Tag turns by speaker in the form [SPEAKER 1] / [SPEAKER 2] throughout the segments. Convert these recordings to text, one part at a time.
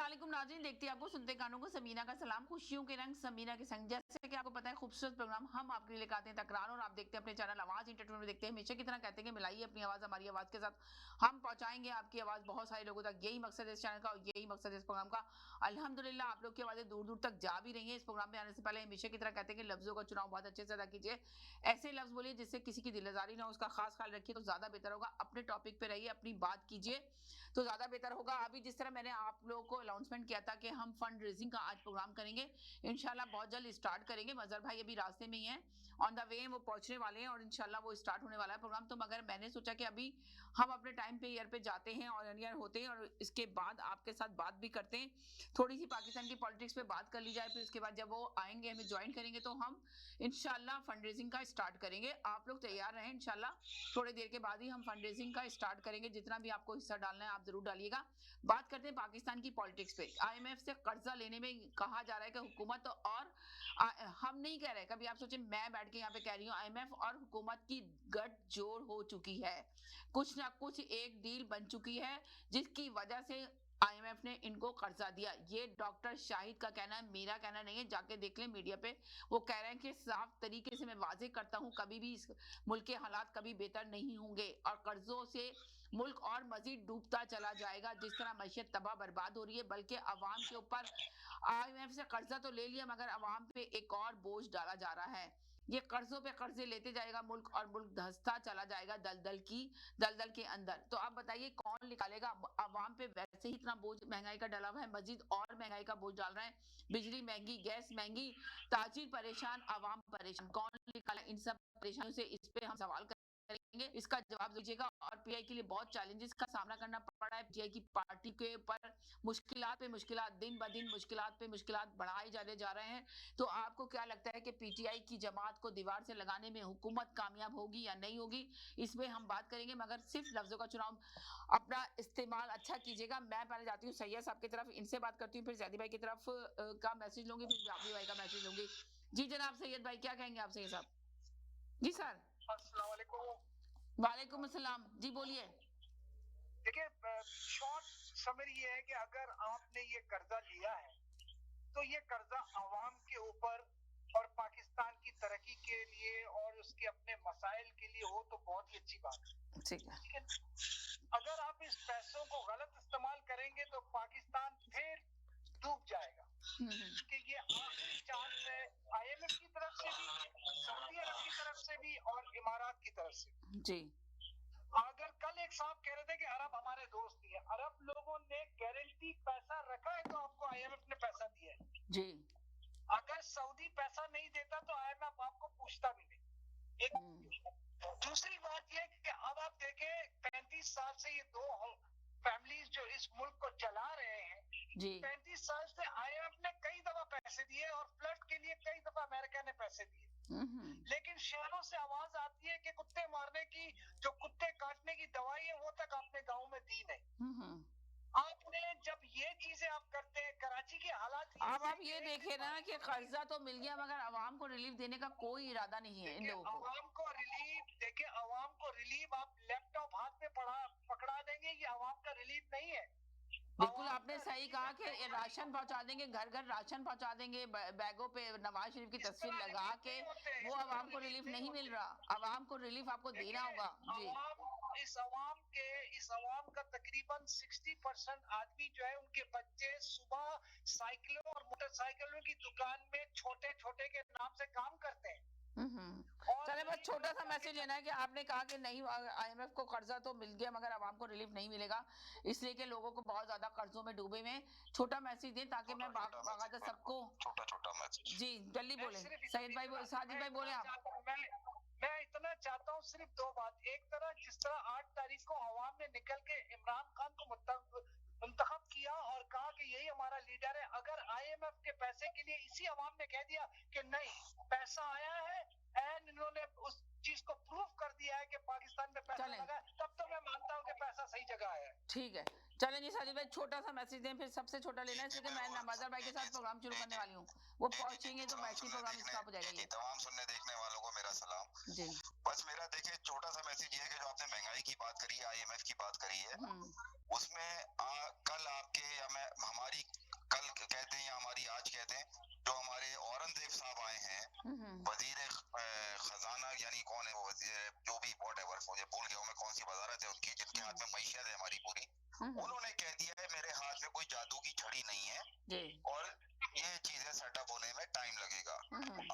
[SPEAKER 1] अस्सलामुअलैकुम नाज़रीन, देखते हैं आपको, सुनते कानों को, समीना का सलाम, खुशियों के रंग समीना के संग। जैसे कि आपको पता है, खूबसूरत प्रोग्राम हम आपके लिए लेकर आते हैं तकरार, और आप देखते हैं अपने चैनल आवाज एंटरटेनमेंट में। देखते हैं हमेशा की तरह कहते हैं कि मिलाइए अपनी आवाज हमारी आवाज के साथ, हम पहुंचाएंगे आपकी आवाज बहुत सारे लोगों तक। यही मकसद है इस चैनल का और यही मकसद है इस प्रोग्राम का। अल्हम्दुलिल्लाह आप लोग की आवाजें दूर दूर तक जा भी रही है। इस प्रोग्राम में आने से पहले हमेशा की तरह कहते हैं कि लफ्जों का चुनाव बहुत अच्छे से अदा कीजिए, ऐसे लफ्ज बोलिए जिससे किसी की दिल आजारी ना हो, उसका खास ख्याल रखिए तो ज्यादा बेहतर होगा। अपने टॉपिक पे रहिए, अपनी बात कीजिए तो ज्यादा बेहतर होगा। अभी जिस तरह मैंने आप लोगों को अनाउंसमेंट किया था कि हम फंड रेजिंग का आज प्रोग्राम करेंगे, इंशाल्लाह बहुत जल्द स्टार्ट करेंगे। मजहर भाई अभी रास्ते में ही हैं, ऑन द वे वो पहुंचने वाले हैं और इंशाल्लाह वो स्टार्ट होने वाला है प्रोग्राम। तो मगर मैंने सोचा कि अभी हम अपने टाइम पे एयर पे जाते हैं और एयर होते हैं और इसके बाद आपके साथ बात भी करते हैं, थोड़ी सी पाकिस्तान की पॉलिटिक्स पे बात कर ली जाए। फिर उसके बाद जब वो आएंगे हमें ज्वाइन करेंगे तो हम इंशाल्लाह फंड रेजिंग का स्टार्ट करेंगे। आप लोग तैयार रहें, इंशाल्लाह थोड़ी देर के बाद ही हम फंड रेजिंग का स्टार्ट करेंगे। जितना भी आपको हिस्सा डालना है आप जरूर डालिएगा। बात करते हैं पाकिस्तान की पॉलिटिक्स पे। आईएमएफ से कर्जा लेने में कहा जा रहा है कि हुकूमत और हम नहीं कह रहे, कभी आप सोचे मैं बैठ के यहाँ पे कह रही हूँ, आईएमएफ और हुकूमत की गठजोड़ हो चुकी है, कुछ ना कुछ एक डील बन चुकी है जिसकी वजह से आईएमएफ ने इनको कर्जा दिया। ये डॉक्टर शाहिद का कहना है, मेरा कहना नहीं है, जाके देख लें मीडिया पे। वो कह रहे हैं कि साफ तरीके से मैं वाजे करता हूं, कभी भी इस मुल्क के हालात कभी बेहतर नहीं होंगे और कर्जों से मुल्क और मजीद डूबता चला जाएगा। जिस तरह मैशत तबाह बर्बाद हो रही है, बल्कि अवाम के ऊपर आईएमएफ से कर्जा तो ले लिया मगर अवाम पे एक और बोझ डाला जा रहा है। ये कर्जों पे कर्जे लेते जाएगा मुल्क और मुल्क धंसता चला जाएगा दलदल के अंदर। तो आप बताइए कौन निकालेगा? अवाम पे वैसे ही इतना बोझ महंगाई का डाला हुआ है, मजीद और महंगाई का बोझ डाल रहे हैं। बिजली महंगी, गैस महंगी, ताजिर परेशान, अवाम परेशान। कौन निकाले इन सब परेशानियों से? इस पे हम सवाल करेंगे, इसका जवाब दीजिएगा। और पीआई के लिए बहुत चैलेंजेस का सामना करना पड़ रहा है। पीआई की पार्टी के ऊपर मुश्किलात पे मुश्किलात, दिन ब दिन मुश्किलात पे मुश्किलात बढ़ाए जाते जा रहे हैं। तो आपको क्या लगता है कि पीटीआई की जमात को दीवार से लगाने में हुकूमत कामयाब होगी या नहीं होगी? इसमें हम बात करेंगे, मगर सिर्फ लफ्जों का चुनाव अपना इस्तेमाल अच्छा कीजिएगा। मैं पहले जाती हूँ सैयद साहब की तरफ, इनसे बात करती हूँ, फिर जैदी भाई की तरफ का मैसेज लूंगी, फिर जाफरी भाई का मैसेज लूंगी। जी जनाब सैयद भाई, क्या कहेंगे आप सैयद साहब? जी सर।
[SPEAKER 2] अस्सलाम वालेकुम।
[SPEAKER 1] वालेकुम अस्सलाम, जी बोलिए।
[SPEAKER 2] देखिए, शॉर्ट समरी ये है कि अगर आपने ये कर्जा लिया है तो ये कर्जा आवाम के ऊपर और पाकिस्तान की तरक्की के लिए और उसके अपने मसाइल के लिए हो तो बहुत ही अच्छी बात है।
[SPEAKER 1] ठीक है।
[SPEAKER 2] ठीक है, अगर आप इस पैसों को गलत इस्तेमाल करेंगे तो पाकिस्तान फिर डूब जाएगा, कि ये आखिरी चांस है आईएमएफ की तरफ से भी, सऊदी अरब की तरफ से भी और इमारात की तरफ से।
[SPEAKER 1] जी।
[SPEAKER 2] अगर कल एक साहब कह रहे थे कि अरब हमारे दोस्त नहीं है, अरब लोगों ने गारंटी पैसा रखा है तो आपको आईएमएफ ने पैसा दिया है
[SPEAKER 1] जी।
[SPEAKER 2] अगर सऊदी पैसा नहीं देता तो आईएमएफ आपको पूछता भी नहीं। एक दूसरी बात यह कि अब आप देखें 35 साल से ये दो फैमिलीज जो इस मुल्क को चला रहे हैं, 35 साल से आईएमएफ ने कई दफा पैसे दिए और फ्लड के लिए कई दफा अमेरिका ने पैसे दिए, लेकिन शहरों से आवाज आती है कि कुत्ते मारने की, जो कुत्ते काटने की दवाई है वो तक आपने गांव में दी नहीं। आपने जब ये चीजें आप करते हैं, कराची के हालात,
[SPEAKER 1] अब आप ये देखे ना कि कर्जा तो मिल गया मगर आवाम को रिलीफ देने का कोई इरादा नहीं है इन लोगों को।
[SPEAKER 2] आवाम को रिलीफ देखिए, आवाम को रिलीफ आप लैपटॉप हाथ में पकड़ा देंगे, ये आवाम का रिलीफ नहीं है।
[SPEAKER 1] बिल्कुल आपने सही कहा कि राशन पहुंचा देंगे, घर घर राशन पहुंचा देंगे, बैगों पे नवाज शरीफ की तस्वीर लगा के, वो आवाम को रिलीफ नहीं मिल रहा। आवाम को रिलीफ आपको देना होगा। जी,
[SPEAKER 2] इस आवाम का तकरीबन 60% आदमी जो है, उनके बच्चे सुबह साइकिलों और मोटरसाइकिलों की दुकान में छोटे छोटे के नाम से काम करते हैं।
[SPEAKER 1] चले बस छोटा सा मैसेज लेना है कि आपने कहा कि नहीं, आईएमएफ को कर्जा तो मिल गया मगर आवाम को रिलीफ नहीं मिलेगा, इसलिए कि लोगों को बहुत ज्यादा कर्जों में डूबे हुए। छोटा मैसेज दें ताकि मैं बाकायदा सबको
[SPEAKER 2] छोटा मैसेज।
[SPEAKER 1] जी जल्दी बोले सैयद भाई, साजिद भाई बोले आप।
[SPEAKER 2] मैं इतना चाहता हूँ सिर्फ दो बात। एक तरह जिस तरह 8 तारीख को आवाम ने निकल के इमरान खान को मुंतखब किया और कहा कि यही हमारा लीडर है, अगर आईएमएफ के पैसे के लिए इसी आवाम ने कह दिया कि नहीं पैसा आया है एंड इन्होंने उस चीज को प्रूफ कर दिया है कि पाकिस्तान में पैसा लगा, तब तो मैं मानता हूँ कि पैसा सही जगह आया है।
[SPEAKER 1] ठीक है, चलें जी साजिद भाई, छोटा सा मैसेज दें, फिर सबसे छोटा लेना है, इसलिए मैं नवाजर भाई के साथ प्रोग्राम शुरू करने वाली हूँ। वो पहुंचेंगे तो मैक्सी प्रोग्राम स्टॉप हो जाएगा। ये
[SPEAKER 3] तमाम सुनने देखने वालों को मेरा सलाम
[SPEAKER 1] जी।
[SPEAKER 3] बस मेरा देखिए छोटा सा मैसेज ये है कि जो आपने महंगाई की बात करी है, आईएमएफ की बात करी है, उसमें कल आपके या मैं हमारी उन्होंने कह दिया है मेरे हाथ में कोई जादू की छड़ी नहीं है
[SPEAKER 1] जी
[SPEAKER 3] और ये चीजें सेटअप होने में टाइम लगेगा।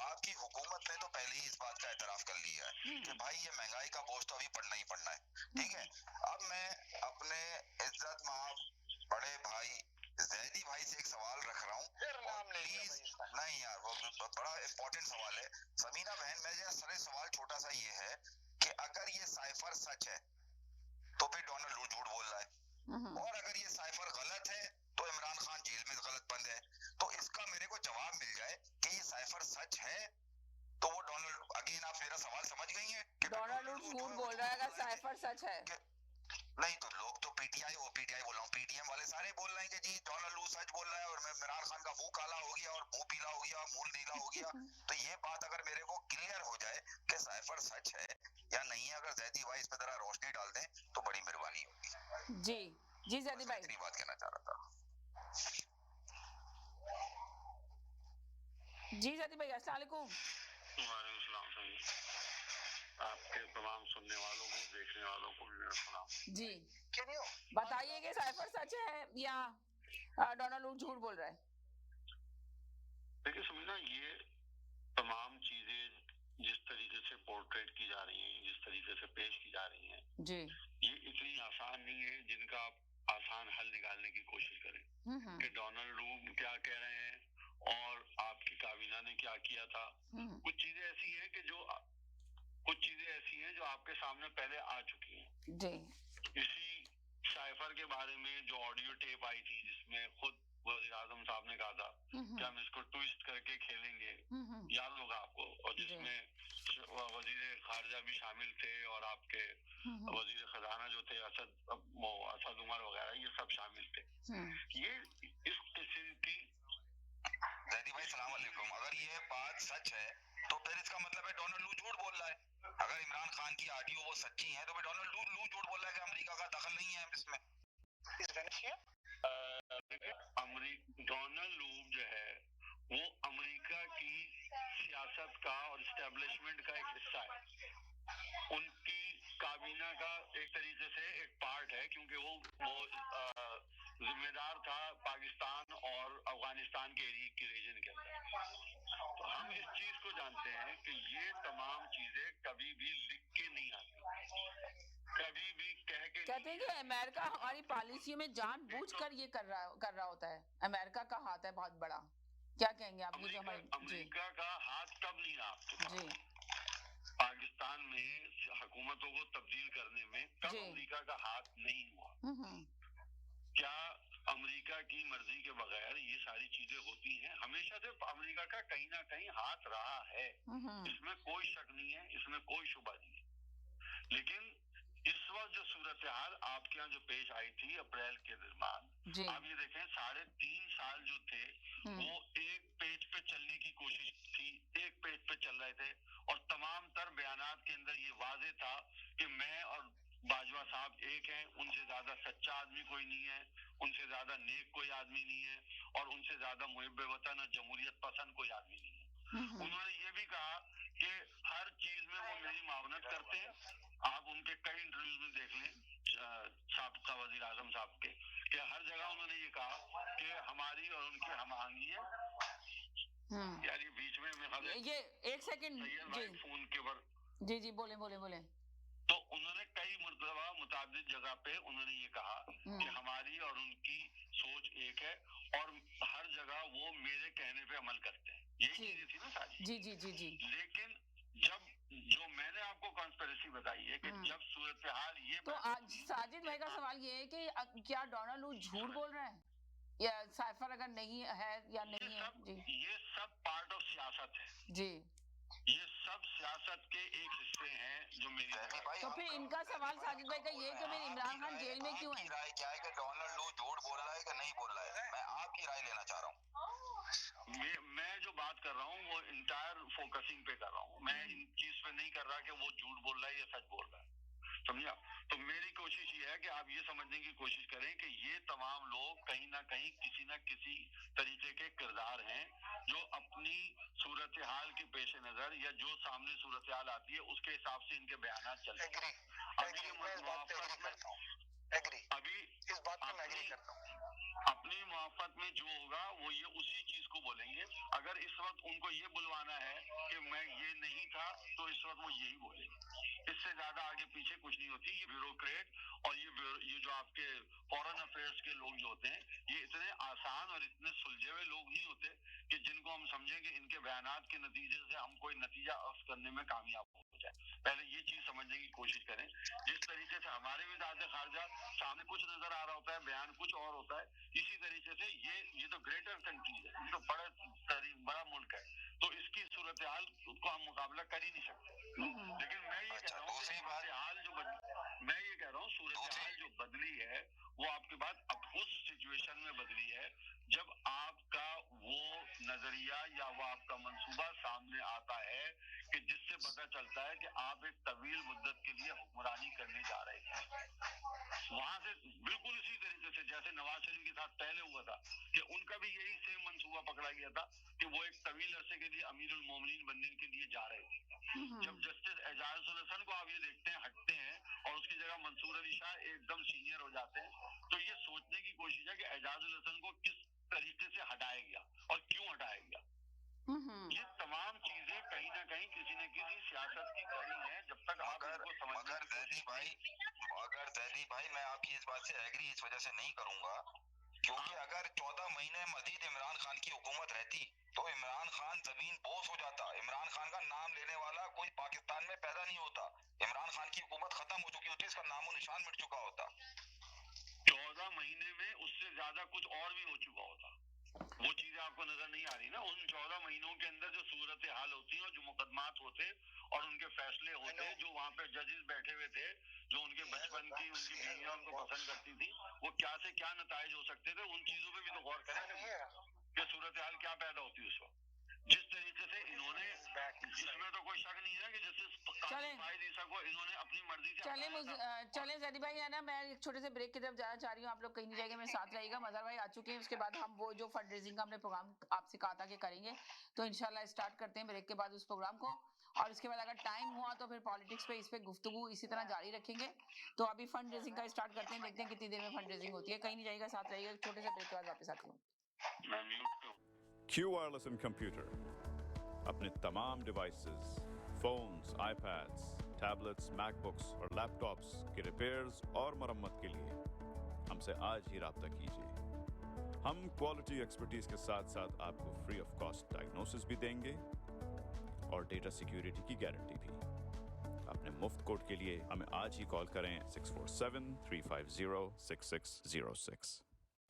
[SPEAKER 3] आपकी हुकूमत ने तो पहले ही इस बात का एतराफ कर लिया है कि भाई ये महंगाई का बोझ तो अभी पड़ना ही पड़ना है, ठीक है। अब मैं अपने इज्जत माफ बड़े भाई जैदी भाई से एक सवाल रख रहा हूँ, प्लीज नहीं यार वो बड़ा इंपॉर्टेंट सवाल है। समीना बहन मेरा सारे सवाल छोटा सा ये है कि अगर ये साइफर सच है तो फिर डोनाल्ड झूठ बोल रहा है, और अगर ये साइफर गलत है तो इमरान खान जेल में गलत बंद है। तो इसका मेरे को जवाब मिल जाए कि ये साइफर सच है तो वो डोनाल्ड, अगेन आप मेरा सवाल समझ गई हैं कि
[SPEAKER 1] डोनाल्ड झूठ बोल रहा है अगर साइफर सच है।
[SPEAKER 3] नहीं तो लोग तो पीटीआई बोल रहा हूँ, पीटीएम वाले सारे बोल रहे हैं कि जी डोनाल्ड सच बोल रहा है और इमरान खान का मुंह काला हो गया और मुंह पीला हो गया, मुंह नीला हो गया। तो ये बात अगर मेरे को क्लियर हो जाए कि साइफर सच है या नहीं है, अगर जैदी भाई इस पे जरा रोशनी डाल दें तो बड़ी मेहरबानी होगी।
[SPEAKER 1] जी जी जैदी भाई,
[SPEAKER 3] इतनी बात कहना चाह रहा था।
[SPEAKER 1] जी जैदी भाई अस्सलाम वालेकुम।
[SPEAKER 4] वालेकुम सलाम सही। आपके तमाम सुनने वालों को, देखने वालों को भी मेरा सलाम।
[SPEAKER 1] जी बताइए कि साइफर सच है या डोनाल्ड झूठ बोल रहा है।
[SPEAKER 4] देखिए सुमीना, ये तमाम चीजें जिस तरीके से पोर्ट्रेट की जा रही हैं, जिस तरीके से पेश की जा रही हैं
[SPEAKER 1] जी,
[SPEAKER 4] ये इतनी आसान नहीं है जिनका आप आसान हल निकालने की कोशिश करें कि डोनाल्ड ट्रम्प क्या कह रहे हैं और आपकी काबीना ने क्या किया था। कुछ चीजें ऐसी हैं कि जो आपके सामने पहले आ चुकी हैं।
[SPEAKER 1] जी
[SPEAKER 4] इसी साइफर के बारे में जो ऑडियो टेप आई थी जिसमें खुद वजीर आजम साहब ने कहा था कि हम इसको ट्विस्ट करके खेलेंगे, याद होगा आपको, और जिसमें वजीर खारजा भी शामिल थे और आपके वजीर खजाना जो थे असद उमर वगैरह, ये सब शामिल थे। ये इस किस्म की
[SPEAKER 3] जैदी भाई सलाम अलैकुम, अगर ये बात सच है तो फिर इसका मतलब है डोनाल्ड लू झूठ बोल रहा है। अगर इमरान खान की ऑडियो वो सच्ची है तो फिर डोनाल्ड लू झूठ बोल रहा है कि अमेरिका का दखल नहीं है इसमें।
[SPEAKER 4] डोनाल्ड लू जो है वो अमेरिका की सियासत का और इस्टेब्लिशमेंट का एक हिस्सा है। उनकी काबीना का एक तरीके से एक पार्ट है, क्योंकि वो जिम्मेदार था पाकिस्तान और अफगानिस्तान के रीजन के अंदर। तो हम इस चीज को जानते हैं कि ये तमाम चीजें कभी भी लिख के नहीं आती, कभी भी कह के
[SPEAKER 1] कहते हैं कि अमेरिका हमारी पॉलिसियों में जानबूझकर ये कर रहा होता है। अमेरिका का हाथ है बहुत बड़ा, क्या कहेंगे आप? ये जो हमारे
[SPEAKER 4] अमेरिका का हाथ कब नहीं रहा आपके पास?
[SPEAKER 1] जी
[SPEAKER 4] पाकिस्तान में हुकूमतों को तब्दील करने में कब अमेरिका का हाथ नहीं हुआ? क्या अमेरिका की मर्जी के बगैर ये सारी चीजें होती हैं? हमेशा से अमेरिका का कहीं ना कहीं हाथ रहा है, इसमें कोई शक नहीं है, इसमें कोई शुबा नहीं है। लेकिन इस वक्त जो सूरत हाल आपके यहाँ जो पेश आई थी अप्रैल के दरमियान, आप ये देखें 3.5 साल जो थे वो एक पेज पे चलने की कोशिश थी, एक पेज पे चल रहे थे और तमाम तर बयानात के अंदर ये वाजे था कि मैं और बाजवा साहब एक हैं, उनसे ज्यादा सच्चा आदमी कोई नहीं है, उनसे ज्यादा नेक कोई आदमी नहीं है और उनसे ज्यादा मुहिब वतन और जमहूरियत पसंद कोई आदमी नहीं है। उन्होंने ये भी कहा कि हर चीज में वो मेरी मावनत करते हैं। आप उनके कई इंटरव्यूज में देख लें साबका वजीर आजम साहब के, कि हर जगह उन्होंने ये कहा कि हमारी और उनकी हम-आहंगी है। यार ये बीच में
[SPEAKER 1] ये एक सेकंड जी
[SPEAKER 4] फोन के ऊपर
[SPEAKER 1] जी बोले
[SPEAKER 4] तो उन्होंने कई मरतबा मुताबिक जगह पे उन्होंने ये कहा कि हमारी और उनकी सोच एक है और हर जगह वो मेरे कहने पे अमल करते हैं। यही चीजें थी ना सारी।
[SPEAKER 1] जी
[SPEAKER 4] लेकिन जब जो मैंने आपको कॉन्स्पिरेसी बताई है कि जब सूरत हाल ये
[SPEAKER 1] तो आज साजिद भाई का सवाल ये है कि क्या डोनाल्ड लू झूठ बोल रहा है या साइफर अगर नहीं है या नहीं है? जी
[SPEAKER 4] ये सब पार्ट ऑफ सियासत है
[SPEAKER 1] जी,
[SPEAKER 4] ये सब सियासत के एक हिस्से हैं जो मेरी।
[SPEAKER 1] तो फिर इनका सवाल साजिद भाई का ये कि फिर इमरान खान जेल में क्यों है?
[SPEAKER 3] राय क्या है कि डोनाल्ड लू झूठ बोल रहा है कि नहीं बोल रहा है? मैं आपकी राय लेना चाह रहा हूँ।
[SPEAKER 4] मैं जो बात कर रहा हूँ वो इंटायर फोकसिंग पे कर रहा हूँ, मैं इन चीज पे नहीं कर रहा कि वो झूठ बोल रहा है या सच बोल रहा है, समझा? तो मेरी कोशिश ये है कि आप ये समझने की कोशिश करें कि ये तमाम लोग कहीं ना कहीं किसी न किसी तरीके के किरदार हैं जो अपनी सूरत हाल के पेश नजर या जो सामने सूरत हाल आती है उसके हिसाब से इनके बयान चलते हैं।
[SPEAKER 2] एग्री,
[SPEAKER 4] अभी
[SPEAKER 2] इस बात पे मैं एग्री करता हूँ।
[SPEAKER 4] अपनी मुआफत में जो होगा वो ये उसी चीज को बोलेंगे। अगर इस वक्त उनको ये बुलवाना है कि मैं ये नहीं था, तो इस वक्त वो यही बोलेंगे। इससे ज्यादा आगे पीछे कुछ नहीं होती। ये ब्यूरोक्रेट और ये जो आपके फॉरेन अफेयर्स के लोग जो होते हैं, ये इतने आसान और इतने सुलझे हुए लोग नहीं होते कि जिनको हम समझेंगे इनके बयानात के नतीजे से हम कोई नतीजा अख्ज़ करने में कामयाब हो जाए। पहले ये चीज समझने की कोशिश करें। जिस तरीके से हमारे वज़ारत ख़ारिजा सामने कुछ नजर आ रहा होता है, बयान कुछ और होता है, इसी तरीके से ये तो ग्रेटर कंट्रीज है, ये तो बड़ा मुल्क है, तो इसकी सूरत हाल को हम मुकाबला कर ही नहीं सकते। लेकिन मैं ये कह रहा हूँ सूरत हाल जो बदली है वो आपके बाद अब उस सिचुएशन में बदली है जब आपका वो नजरिया या वो आपका मंसूबा सामने आता है कि जिससे पता चलता है कि आप एक तवील मुद्दत के लिए हुक्मरानी करने जा रहे हैं। वहां से बिल्कुल इसी तरीके से जैसे नवाज शरीफ के साथ पहले हुआ था कि उनका भी यही सेम मंसूबा पकड़ा गया था कि वो एक तवील अरसे के लिए अमीरुल मोमिनीन बनने के लिए जा रहे थे। जब जस्टिस एजाजुल हसन को आप ये देखते हैं हटते हैं और उसकी जगह मंसूर अली शाह एकदम सीनियर हो जाते हैं, तो ये सोचने की कोशिश है कि एजाजुल हसन को किस तरीके से हटाया गया और क्यों हटाया गया। ये तमाम चीजें कहीं ना कहीं किसी न किसी सियासत की कड़ी है। जब तक आप इनको समझने की कोशिश
[SPEAKER 3] मगर जैदी भाई मैं आपकी इस बात से एग्री इस वजह से नहीं करूंगा क्योंकि अगर 14 महीने मजीद इमरान खान की हुकूमत रहती तो इमरान खान जमीन बोस हो जाता। इमरान खान का नाम लेने वाला कोई पाकिस्तान में पैदा नहीं होता। इमरान खान की हुकूमत खत्म हो चुकी होती, इसका नामो निशान मिट चुका होता।
[SPEAKER 4] 14 महीने में उससे ज्यादा कुछ और भी हो चुका होता। वो चीजें आपको नजर नहीं आ रही ना। उन 14 महीनों के अंदर जो सूरत हाल होती है और जो मुकदमात होते और उनके फैसले होते, जो वहाँ पे जजेस बैठे हुए थे, जो उनके बचपन की उनकी बीवियां उनको पसंद करती थी, वो क्या से क्या नताइज हो सकते थे, उन चीजों पे भी तो गौर करें कि सूरत हाल क्या पैदा होती उस वक्त। जिस तरीके से इन्होंने, इसमें तो कोई शक नहीं है कि जैसे को इन्होंने अपनी मर्जी से
[SPEAKER 1] चले जैदी भाई, है ना, मैं एक छोटे से ब्रेक की तरफ जाना चाह रही हूँ। आप लोग कहीं नहीं जाएंगे, मेरे साथ रहिएगा। मजहर भाई आ चुके हैं, उसके बाद हम वो जो फंड रेजिंग का हमने प्रोग्राम आपसे कहा था कि करेंगे, तो इंशाल्लाह स्टार्ट करते हैं ब्रेक के बाद उस प्रोग्राम को। और इसके बाद अगर टाइम हुआ तो फिर पॉलिटिक्स पे इस पे गुफ्तगू इसी तरह जारी रखेंगे। तो अभी फंड रेजिंग का स्टार्ट करते हैं, देखते हैं कितनी देर में फंड रेजिंग होती है। कहीं नहीं जाएगा, साथ रहिएगा। छोटे से ब्रेक के बाद वापस आती हूँ।
[SPEAKER 5] Q Wireless and Computer अपने तमाम devices, phones, iPads, tablets, MacBooks और लैपटॉप्स के रिपेयर्स और मरम्मत के लिए हमसे आज ही राब्ता कीजिए। हम क्वालिटी एक्सपर्टीज के साथ साथ आपको फ्री ऑफ कॉस्ट डायग्नोसिस भी देंगे और डेटा सिक्योरिटी की गारंटी भी। अपने मुफ्त कोड के लिए हमें आज ही कॉल करें 647-350-6606।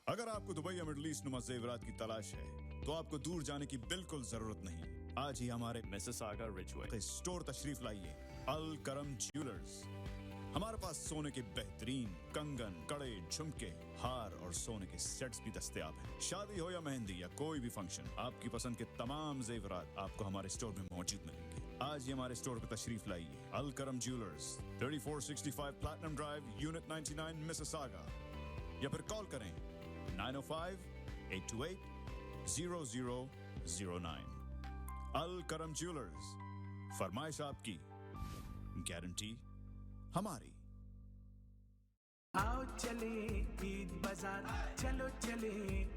[SPEAKER 6] अगर आपको दुबई या मिडल ईस्ट नुमा ज़ेवरात की तलाश है तो आपको दूर जाने की बिल्कुल जरूरत नहीं। आज ही हमारे मिसिसागा रिजवे स्टोर तशरीफ लाइए, अल करम ज्वेलर्स। हमारे पास सोने के बेहतरीन कंगन, कड़े, झुमके, हार और सोने के सेट्स भी दस्तयाब हैं। शादी हो या मेहंदी या कोई भी फंक्शन, आपकी पसंद के तमाम ज़ेवरात आपको हमारे स्टोर में मौजूद मिलेंगे। आज ही हमारे स्टोर पर तशरीफ लाइए, अल करम jewellers, 3465 platinum drive, unit 99, Mississauga, या फिर कॉल करें 905-828-0009। अल करम ज्वेलर्स, फरमाइश आपकी, गारंटी हमारी।
[SPEAKER 7] आओ चले ईद बाजार, चलो चले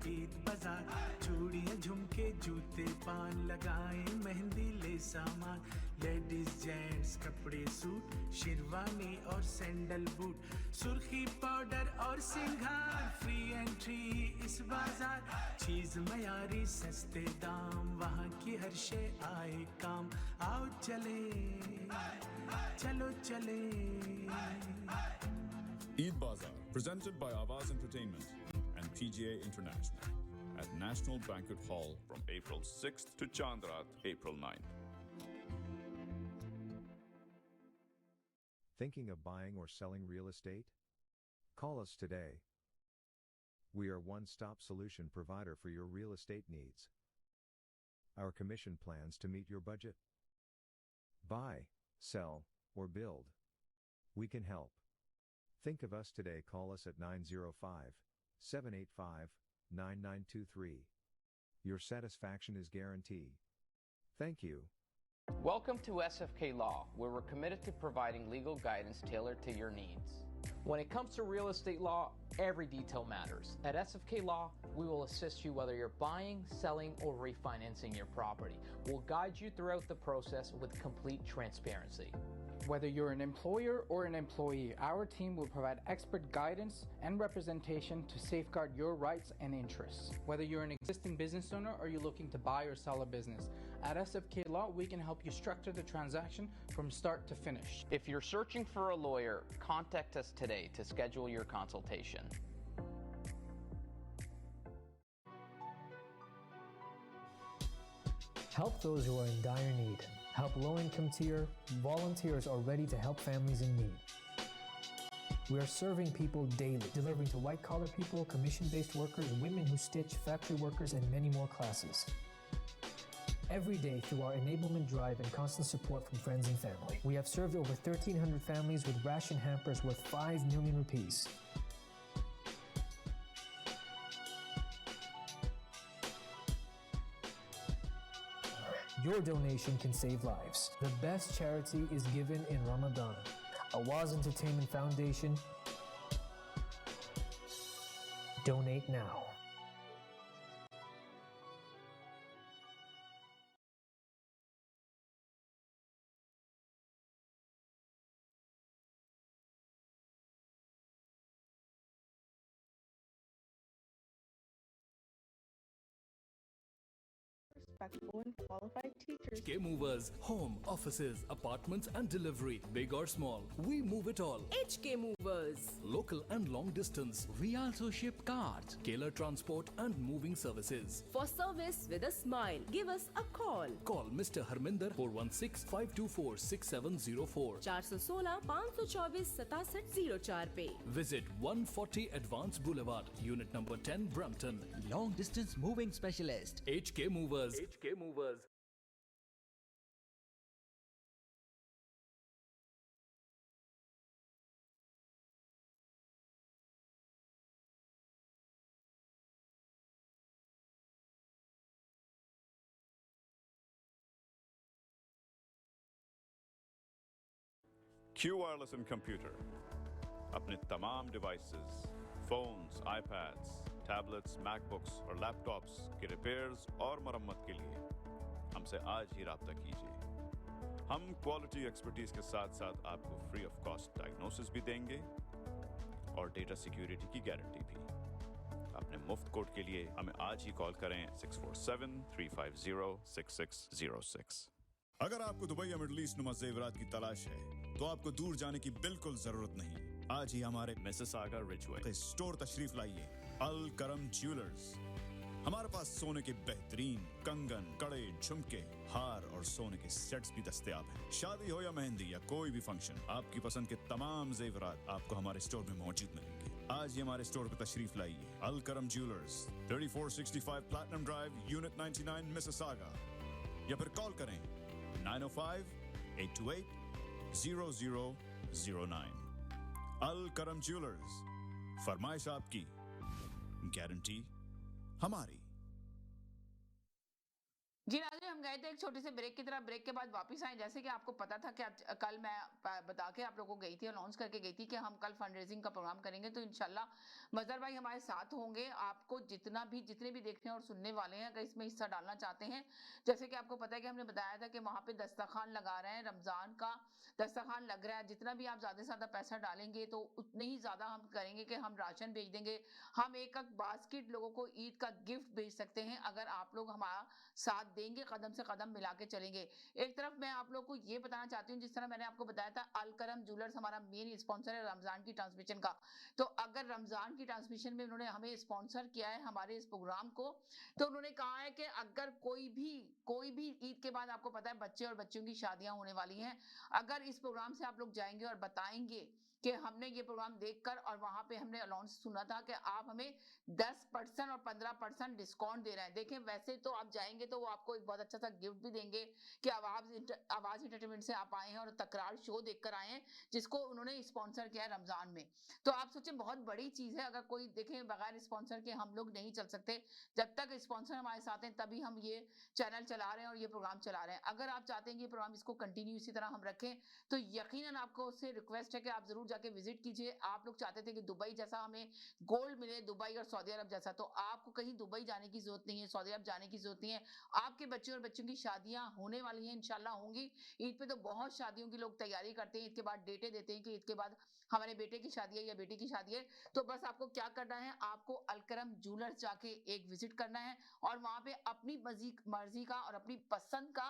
[SPEAKER 7] ईद बाजार। चूड़ियां, झुमके, जूते, पान लगाए, मेहंदी ले सामान, लेडीज जेंट्स कपड़े, सूट, शेरवानी और सैंडल बूट, सुर्खी पाउडर और सिंगार, फ्री एंट्री इस बाजार। चीज मयारी, सस्ते दाम, वहाँ की हर शे आए काम। आओ चले, चलो चले।
[SPEAKER 6] Eid Bazaar, presented by Avaz Entertainment and PGA International at National Banquet Hall
[SPEAKER 5] from April 6th to Chandrat, April 9th.
[SPEAKER 8] Thinking of buying or selling real estate? Call us today. We are one-stop solution provider for your real estate needs. Our commission plans to meet your budget. Buy, sell, or build. We can help. Think of us today. Call us at 905-785-9923. Your satisfaction is guaranteed. Thank you.
[SPEAKER 9] Welcome to SFK Law, where we're committed to providing legal guidance tailored to your needs. When it comes to real estate law, every detail matters. At SFK Law, we will assist you whether you're buying, selling, or refinancing your property. We'll guide you throughout the process with complete transparency.
[SPEAKER 10] Whether you're an employer or an employee, our team will provide expert guidance and representation to safeguard your rights and interests. Whether you're an existing business owner or you're looking to buy or sell a business, at SFK Law, we can help you structure the transaction from start to finish.
[SPEAKER 9] If you're searching for a lawyer, contact us today to schedule your consultation.
[SPEAKER 11] Help those who are in dire need. Help low-income tier. Volunteers are ready to help families in need. We are serving people daily, delivering to white-collar people, commission-based workers, women who stitch, factory workers, and many more classes. Every day through our enablement drive and constant support from friends and family, we have served over 1,300 families with ration hampers worth 5 million rupees. Your donation can save lives. The best charity is given in Ramadan. Awaz Entertainment Foundation. Donate now.
[SPEAKER 12] Respectful and qualified teachers.
[SPEAKER 13] HK Movers, home, offices, apartments and delivery, big or small, we move it all.
[SPEAKER 14] HK Movers.
[SPEAKER 13] Local and long distance, we also ship cars, Keller Transport and moving services.
[SPEAKER 14] For service with a smile, give us a call.
[SPEAKER 13] Call Mr. Harminder 416-524-6704.
[SPEAKER 14] 416-524-6704 पे.
[SPEAKER 13] Visit 140 Advance Boulevard, Unit number 10, Brampton.
[SPEAKER 15] Long distance moving specialist.
[SPEAKER 13] HK Movers. HK Movers.
[SPEAKER 5] Q Wireless and Computer अपने तमाम devices, phones, iPads, tablets, MacBooks और laptops के repairs और मरम्मत के लिए हमसे आज ही राब्ता कीजिए। हम क्वालिटी एक्सपर्टीज के साथ साथ आपको फ्री ऑफ कॉस्ट डायग्नोसिस भी देंगे और डेटा सिक्योरिटी की गारंटी भी। अपने मुफ्त कोड के लिए हमें आज ही कॉल करें 647-350-6606।
[SPEAKER 6] अगर आपको दुबई या मिडल ईस्ट नुमा जेवरात की तलाश है तो आपको दूर जाने की बिल्कुल जरूरत नहीं। आज ही हमारे मिसिसागा रिचवे स्टोर तशरीफ लाइए। अल करम ज्वेलर्स। हमारे पास सोने के बेहतरीन कंगन, कड़े, झुमके, हार और सोने के सेट्स भी दस्तयाब हैं। शादी हो या मेहंदी या कोई भी फंक्शन, आपकी पसंद के तमाम जेवरात आपको हमारे स्टोर में मौजूद मिलेंगे। आज ही हमारे स्टोर पर तशरीफ लाइए। अल करम jewellers, 3465 platinum drive, unit 99, Mississauga. या फिर कॉल करें 905-828-0009। अल करम ज्वेलर्स, फरमाइश आपकी, गारंटी हमारी।
[SPEAKER 1] जी नाज़रीन, हम गए थे एक छोटे से ब्रेक की तरफ। ब्रेक के बाद वापस आए। जैसे कि आपको पता था कि कल मैं बता के आप लोगों को गई थी, अनाउंस करके गई थी कि हम कल फंड रेजिंग का प्रोग्राम करेंगे। तो इंशाल्लाह मजहर भाई हमारे साथ होंगे। आपको जितने भी देखने और सुनने वाले हैं, अगर इसमें हिस्सा डालना चाहते हैं, जैसे कि आपको पता है कि हमने बताया था कि वहाँ पे दस्तरखान लगा रहे हैं, रमजान का दस्तरखान लग रहा है। जितना भी आप ज्यादा से ज्यादा पैसा डालेंगे तो उतने ही ज्यादा हम करेंगे कि हम राशन भेज देंगे। हम एक बास्केट लोगों को ईद का गिफ्ट भेज सकते हैं अगर आप लोग हमारा साथ देंगे, कदम से कदम मिला के चलेंगे। एक तरफ मैं आप लोग को ये बताना चाहती हूँ, जिस तरह मैंने आपको बताया था, अल करम ज्वेलर्स हमारा मेन स्पॉन्सर है रमजान की ट्रांसमिशन का। तो अगर रमजान की ट्रांसमिशन में उन्होंने हमें स्पॉन्सर किया है हमारे इस प्रोग्राम को, तो उन्होंने कहा है कि अगर कोई भी ईद के बाद, आपको पता है बच्चे और बच्चियों की शादियां होने वाली हैं, अगर इस प्रोग्राम से आप लोग जाएंगे और बताएंगे कि हमने ये प्रोग्राम देखकर, और वहां पे हमने अनाउंस सुना था कि आप हमें 10% और 15% डिस्काउंट दे रहे हैं। देखें, वैसे तो आप जाएंगे तो वो आपको एक बहुत अच्छा सा गिफ्ट भी देंगे कि आवाज एंटरटेनमेंट से आप आए हैं और तकरार शो देखकर आए हैं, जिसको उन्होंने स्पॉन्सर किया है रमजान में। तो आप सोचें, बहुत बड़ी चीज है। अगर कोई देखें, बगैर स्पॉन्सर के हम लोग नहीं चल सकते। जब तक स्पॉन्सर हमारे साथ हैं तभी हम ये चैनल चला रहे हैं और ये प्रोग्राम चला रहे हैं। अगर आप चाहते हैं कि ये प्रोग्राम इसको कंटिन्यू इसी तरह हम रखें, तो यकीनन आपको उससे रिक्वेस्ट है कि आप जरूर जाके विजिट कीजिए। आप लोग चाहते थे कि दुबई जैसा हमें गोल्ड मिले, दुबई और सऊदी अरब जैसा, तो आपको कहीं दुबई जाने की जरूरत नहीं है, सऊदी अरब जाने की जरूरत नहीं है। आपके बच्चे और बच्चों की शादियां होने वाली हैं, इंशाल्लाह होंगी। ईद पे तो बहुत शादियों की लोग तैयारी करते हैं, ईद के बाद डेटें देते हैं कि ईद के बाद हमारे बेटे की शादी है या बेटी की शादी है। तो बस आपको क्या करना है, आपको अलकरम ज्वेलर्स जाके एक विजिट करना है और वहां पे अपनी मर्जी का और अपनी पसंद का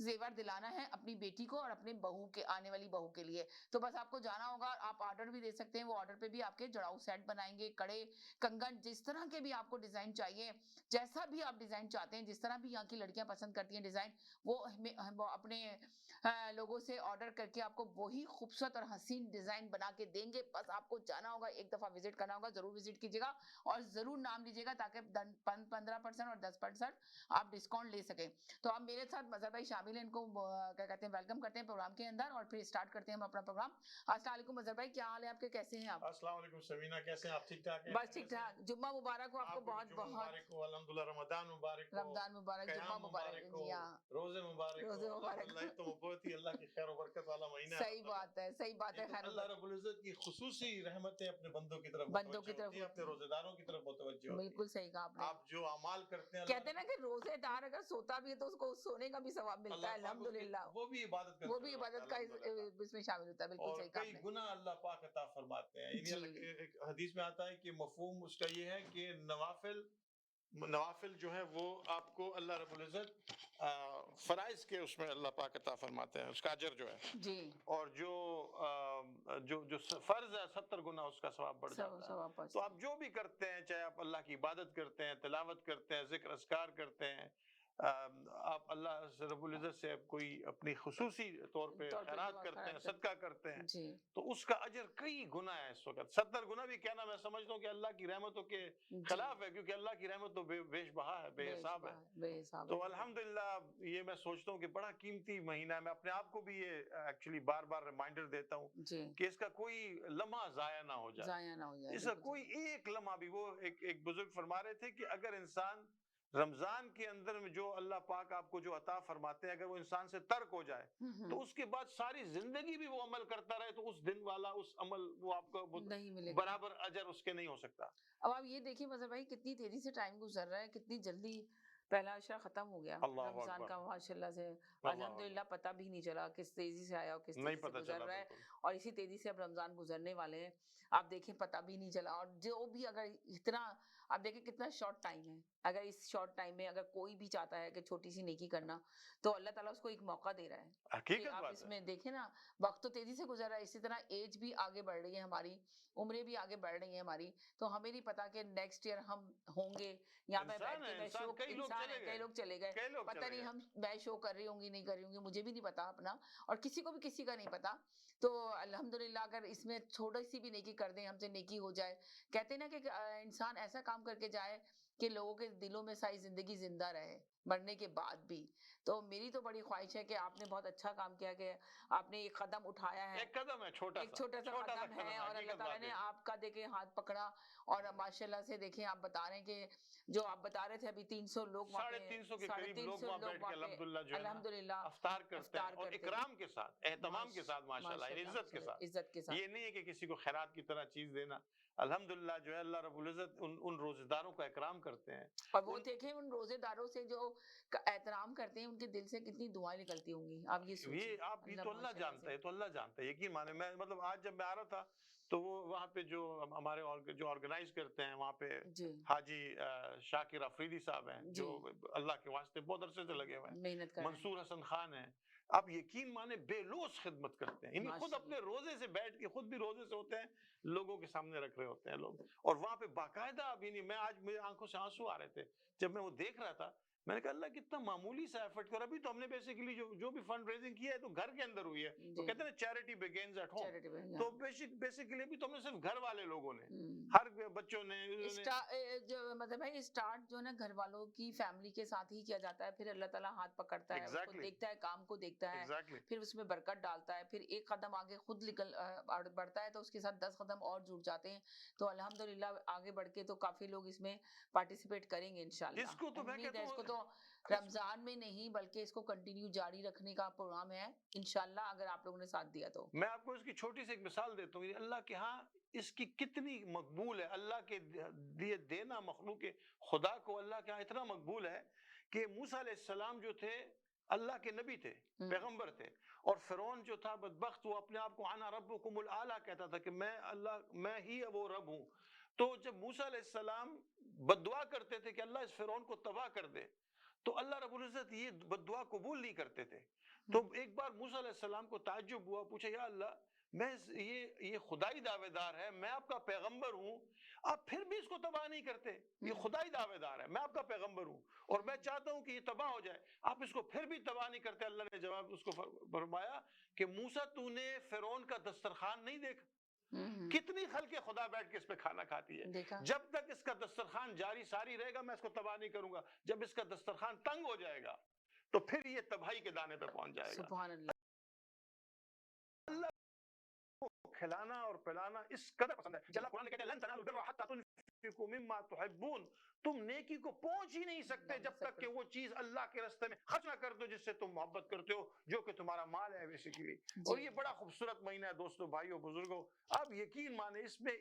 [SPEAKER 1] जेवर दिलाना है अपनी बेटी को और अपने बहू के, आने वाली बहू के लिए। तो बस आपको जाना होगा, आप ऑर्डर भी दे सकते हैं, वो ऑर्डर पे भी आपके जड़ाऊ सेट बनाएंगे, कड़े, कंगन, जिस तरह के भी आपको डिजाइन चाहिए, जैसा भी आप डिजाइन चाहते हैं, जिस तरह भी यहाँ की लड़कियां पसंद करती हैं डिजाइन, वो अपने लोगों से ऑर्डर करके आपको वही खूबसूरत और हसीन डिजाइन बना के देंगे। बस आपको जाना होगा, एक दफा विजिट करना होगा, जरूर विजिट कीजिएगा और जरूर नाम लीजिएगा ताकि 15% और 10% आप डिस्काउंट ले सके। तो आप मेरे साथ मजहर भाई शामिल हैं, इनको क्या कहते हैं, वेलकम करते हैं प्रोग्राम के अंदर और फिर स्टार्ट करते हैं हम अपना प्रोग्राम। अस्सलाम वालेकुम मजहर भाई, क्या हाल है आपके, कैसे हैं आप?
[SPEAKER 16] अस्सलाम वालेकुम समीना, कैसे हैं आप? ठीक ठाक हैं?
[SPEAKER 1] बस ठीक ठाक। जुम्मा मुबारक हो आपको, बहुत बहुत
[SPEAKER 16] अल्हम्दुलिल्लाह। रमजान मुबारक हो,
[SPEAKER 1] रमजान मुबारक, जुम्मा मुबारक, जी हाँ,
[SPEAKER 16] रोजे मुबारक,
[SPEAKER 1] रोजे मुबारक।
[SPEAKER 16] अल्लाह तो बहुत ही अल्लाह की खैर और बरकत वाला महीना है।
[SPEAKER 1] सही बात है, सही बात है।
[SPEAKER 16] अल्लाह रब्बुल इज्जत की खुसूसी रहमतें अपने बंदों की तरफ अपने रोजेदारों की तरफ मुतवज्जो होती है।
[SPEAKER 1] बिल्कुल सही कहा आपने।
[SPEAKER 16] आप जो अमाल करते हैं,
[SPEAKER 1] कहते हैं ना कि रोजेदार अगर सोता भी है तो उसको सोने का भी सवाब मिलता है, अल्हम्दुलिल्लाह।
[SPEAKER 16] वो भी इबादत
[SPEAKER 1] का इसमें शामिल होता है, बिल्कुल सही कहा
[SPEAKER 16] कई
[SPEAKER 1] आपने।
[SPEAKER 16] गुना अल्लाह पाक अता फरमाते हैं। एक हदीस में आता है कि मफहूम उसका ये है कि नवाफिल जो है वो आपको अल्लाह रब्बुल इज्जत फराइज के उसमें अल्लाह पाक अता फरमाते हैं, उसका अजर जो है
[SPEAKER 1] जी,
[SPEAKER 16] और जो फर्ज है 70 गुना उसका सवाब बढ़ जाता है। तो आप जो भी करते हैं, चाहे आप अल्लाह की इबादत करते हैं, तिलावत करते हैं, जिक्र अस्कार करते हैं, आप अल्लाह रब्बुल इज्जत से कोई अपनी खुसूसी तौर पे खैरात करते हैं, सदका करते हैं, तो उसका अजर कई गुना है। इस वक्त 70 गुना भी कहना मैं समझता हूँ कि अल्लाह की रहमतों के खिलाफ है, क्योंकि अल्लाह की रहमत तो बेशबहा है, बेहिसाब है। तो अल्हम्दुलिल्लाह ये मैं सोचता हूँ कि बड़ा कीमती महीना है। मैं अपने आप को भी ये एक्चुअली बार बार रिमाइंडर देता हूँ कि इसका कोई लम्हा जाया ना हो जाए, इसका कोई एक लम्हा भी। वो एक बुजुर्ग फरमा रहे थे कि अगर इंसान रमजान के अंदर में जो अल्लाह पाक आपको जो अता फरमाते हैं, अगर वो इंसान से तर्क हो जाए तो उसके बाद सारी जिंदगी भी वो अमल करता रहे तो उस दिन वाला उस अमल वो आपको
[SPEAKER 1] नहीं मिलेगा,
[SPEAKER 16] बराबर अजर उसके नहीं हो सकता।
[SPEAKER 1] अब आप ये देखिए मजहर भाई, कितनी तेजी से टाइम गुजर रहा है, कितनी जल्दी पहला अशरा खत्म हो गया रमजान का, माशाल्लाह से अल्हम्दुलिल्लाह, पता भी नहीं चला किस तेजी से आया और किस तेजी से गुजर रहा है, और इसी तेजी से अब रमजान गुजरने वाले हैं। आप देखें पता भी नहीं चला, और जो भी अगर इतना, आप देखें कितना शॉर्ट टाइम है, अगर इस शॉर्ट टाइम में अगर कोई भी चाहता है कि छोटी सी नेकी करना, तो अल्लाह ताला उसको एक मौका दे रहा है कि आप इसमें देखें ना, वक्त तो तेजी से गुजर रहा है, इसी तरह एज भी आगे बढ़ रही है, हमारी उम्रें भी आगे बढ़ रही है हमारी, तो हमें नहीं पता कि नेक्स्ट ईयर हम होंगे यहाँ पे बैठ के, मैं शो, इंसान है, कई लोग चले गए, पता नहीं हम, मैं शो कर रही होंगी नहीं कर रही होंगी, मुझे भी नहीं पता अपना, और किसी को भी किसी का नहीं पता। तो अल्हम्दुलिल्लाह अगर इसमें थोड़ी सी भी नेकी कर दें, हमसे नेकी हो जाए, कहते हैं ना कि इंसान ऐसा काम करके जाए कि लोगों के दिलों में सारी जिंदगी जिंदा रहे मरने के बाद भी। तो मेरी तो बड़ी ख्वाहिश है कि आपने बहुत अच्छा काम किया कि आपने एक कदम उठाया है,
[SPEAKER 16] एक कदम है, छोटा सा
[SPEAKER 1] कदम है, और अल्लाह ताला ने आपका देखे हाथ पकड़ा, और माशाल्लाह से देखें आप बता रहे हैं कि जो आप बता रहे थे अभी 300 लोग,
[SPEAKER 16] 350 के करीब लोग वहाँ बैठ के अल्हम्दुलिल्लाह अफ्तार करते हैं, और इकराम के साथ, एहतमाम के साथ, माशाल्लाह, इज्जत के साथ। ये नहीं है कि किसी को खैरात की तरह चीज देना, अल्हम्दुलिल्लाह जो है अल्लाह रब्बुल इज्जत उन रोजेदारों का इकराम करते हैं,
[SPEAKER 1] और वो देखें उन रोजेदारों से जो एहतराम करते हैं, उनके दिल से कितनी दुआएं निकलती होंगी, आप ये सोचिए।
[SPEAKER 16] आप ये तो अल्लाह जानता है, तो अल्लाह जानता है, यकीन माने। मैं मतलब आज जब मैं आ रहा था तो वो वहाँ पे जो हमारे जो ऑर्गेनाइज करते हैं वहाँ पे हाजी शाकिर अफरीदी साहब हैं, जो अल्लाह के वास्ते बहुत अरसे से लगे हुए हैं, मंसूर हसन खान है, आप यकीन माने बेलोस खिदमत करते हैं, इन्हीं खुद अपने रोजे से बैठ के, खुद भी रोजे से होते हैं, लोगों के सामने रख रहे होते हैं लोग, और वहां पे बाकायदा अभी नहीं, मैं आज मेरी आंखों से आंसू आ रहे थे जब मैं वो देख रहा था, मैंने कहा अल्लाह कितना मामूली सा एफर्ट कर, अभी तो हमने बेसिकली जो भी फंड रेजिंग किया है तो घर के अंदर हुई है, तो कहते हैं चैरिटी बिगिंस एट होम, तो बेसिकली भी तो हमने सिर्फ घर वाले लोगों ने, हर बच्चों ने
[SPEAKER 1] जो मतलब है स्टार्ट जो ना घर वालों की फैमिली के साथ ही किया जाता है, फिर अल्लाह ताला हाथ पकड़ता है, उसको देखता है, काम को देखता है, फिर उसमें बरकत डालता है, फिर एक कदम आगे खुद निकल बढ़ता है तो उसके साथ 10 कदम और जुड़ जाते हैं, तो अल्हम्दुलिल्लाह आगे बढ़ के तो काफी लोग इसमें पार्टिसिपेट करेंगे इंशाल्लाह।
[SPEAKER 16] इसको तो मैं कहता हूं, इसको तो
[SPEAKER 1] तो रमजान में नहीं बल्कि इसको कंटिन्यू जारी रखने का प्रोग्राम है इंशाल्लाह, अगर आप लोगों ने साथ दिया तो।
[SPEAKER 16] मैं आपको इसकी छोटी सी एक मिसाल देता हूँ, अल्लाह के यहाँ इसकी कितनी मकबूल है। अल्लाह के दिए देना मखलूक खुदा को अल्लाह के यहाँ इतना मकबूल है कि मूसा अलैहिस्सलाम जो थे अल्लाह के नबी थे, पैगंबर थे, और फिरौन जो था बदबख्त, वो अपने आप को आना रब्बुकुमुल आला कहता था कि मैं अल्लाह, मैं ही वो रब हूँ। तो जब मूसा अलैहिस्सलाम बद्दुआ करते थे कि अल्लाह इस फिरौन को तबाह कर दे, तो अल्लाह रब्बुल इज्जत ये बद्दुआ कबूल नहीं करते थे। तो एक बार मूसा अलैहिस्सलाम को ताज्जुब हुआ, पूछा या अल्लाह, मैं ये खुदाई दावेदार है, मैं आपका पैगंबर हूँ, आप फिर भी इसको तबाह नहीं करते। ये खुदाई दावेदार है, मैं आपका पैगंबर हूँ और मैं चाहता हूँ कि ये तबाह हो जाए, आप इसको फिर भी तबाह नहीं करते। अल्लाह ने जवाब उसको फरमाया कि मूसा तूने फिरौन का दस्तरखान नहीं देखा, कितनी खल्के खुदा बैठ के इस पे खाना खाती है। जब तक इसका दस्तरखान जारी सारी रहेगा मैं इसको तबाह नहीं करूंगा, जब इसका दस्तरखान तंग हो जाएगा तो फिर ये तबाही के दाने पे पहुंच जाएगा।
[SPEAKER 1] सुभान अल्लाह।
[SPEAKER 16] अल्लाह को खिलाना और पिलाना इस कदर पसंद है। अल्लाह कुरान में कहते हैं लन तनालुल बिर्रा हत्ता तुनफिकू मिम्मा तुहिब्बून, तुम नेकी को पहुंच ही नहीं सकते जब तक कि वो चीज अल्लाह के रास्ते में खर्च ना कर दो जिससे तुम मोहब्बत करते हो, जो कि तुम्हारा माल है बेसिकली। और ये बड़ा खूबसूरत महीना है दोस्तों, भाइयों, बुजुर्गों, आप यकीन माने इसमें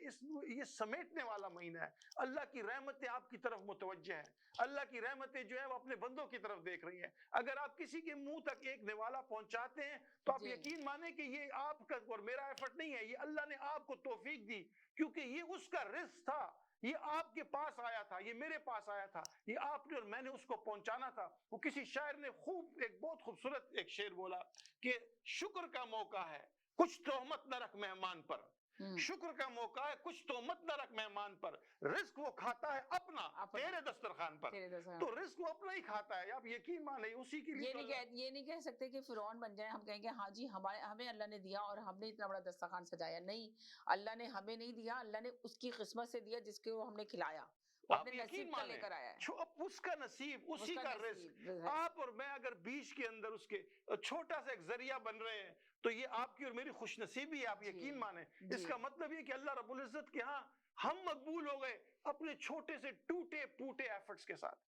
[SPEAKER 16] ये समेटने वाला महीना है। अल्लाह की रहमतें आपकी तरफ मुतवज्जे हैं, अल्लाह की रहमतें जो है वो अपने बंदों की तरफ देख रही हैं। अगर आप किसी के मुंह तक एक निवाला पहुंचाते हैं तो आप यकीन माने कि ये आपका और मेरा एफर्ट नहीं है, ये अल्लाह ने आपको तौफीक दी, क्योंकि ये उसका रिस्क था, ये आपके पास आया था, ये मेरे पास आया था, ये आपने और मैंने उसको पहुंचाना था। वो किसी शायर ने खूब एक बहुत खूबसूरत एक शेर बोला कि शुक्र का मौका है कुछ तोहमत न रख मेहमान पर, शुक्र का मौका है कुछ तोहमत न रख मेहमान पर, रिस्क वो खाता है अपना तेरे दस्तरखान पर, तो रिस्क वो अपना ही खाता है। आप यकीन माने उसी के लिए
[SPEAKER 1] ये नहीं कह सकते कि फिरौन बन जाए, हम कहेंगे हाँ जी हमें अल्लाह ने दिया और हमने इतना बड़ा दस्तरखान सजाया। नहीं, अल्लाह ने हमें नहीं दिया, अल्लाह ने उसकी किस्मत से दिया जिसको हमने खिलाया,
[SPEAKER 16] आप यकीन माने लेकर आया है। उसका नसीब, उसी का रिस्क। आप और मैं अगर बीच के अंदर उसके छोटा सा एक जरिया बन रहे हैं तो ये आपकी और मेरी खुशनसीबी है, आप यकीन माने। इसका मतलब ये कि अल्लाह रब्बुल इज्जत के यहाँ हम मकबूल हो गए अपने छोटे से टूटे फूटे एफर्ट्स के साथ।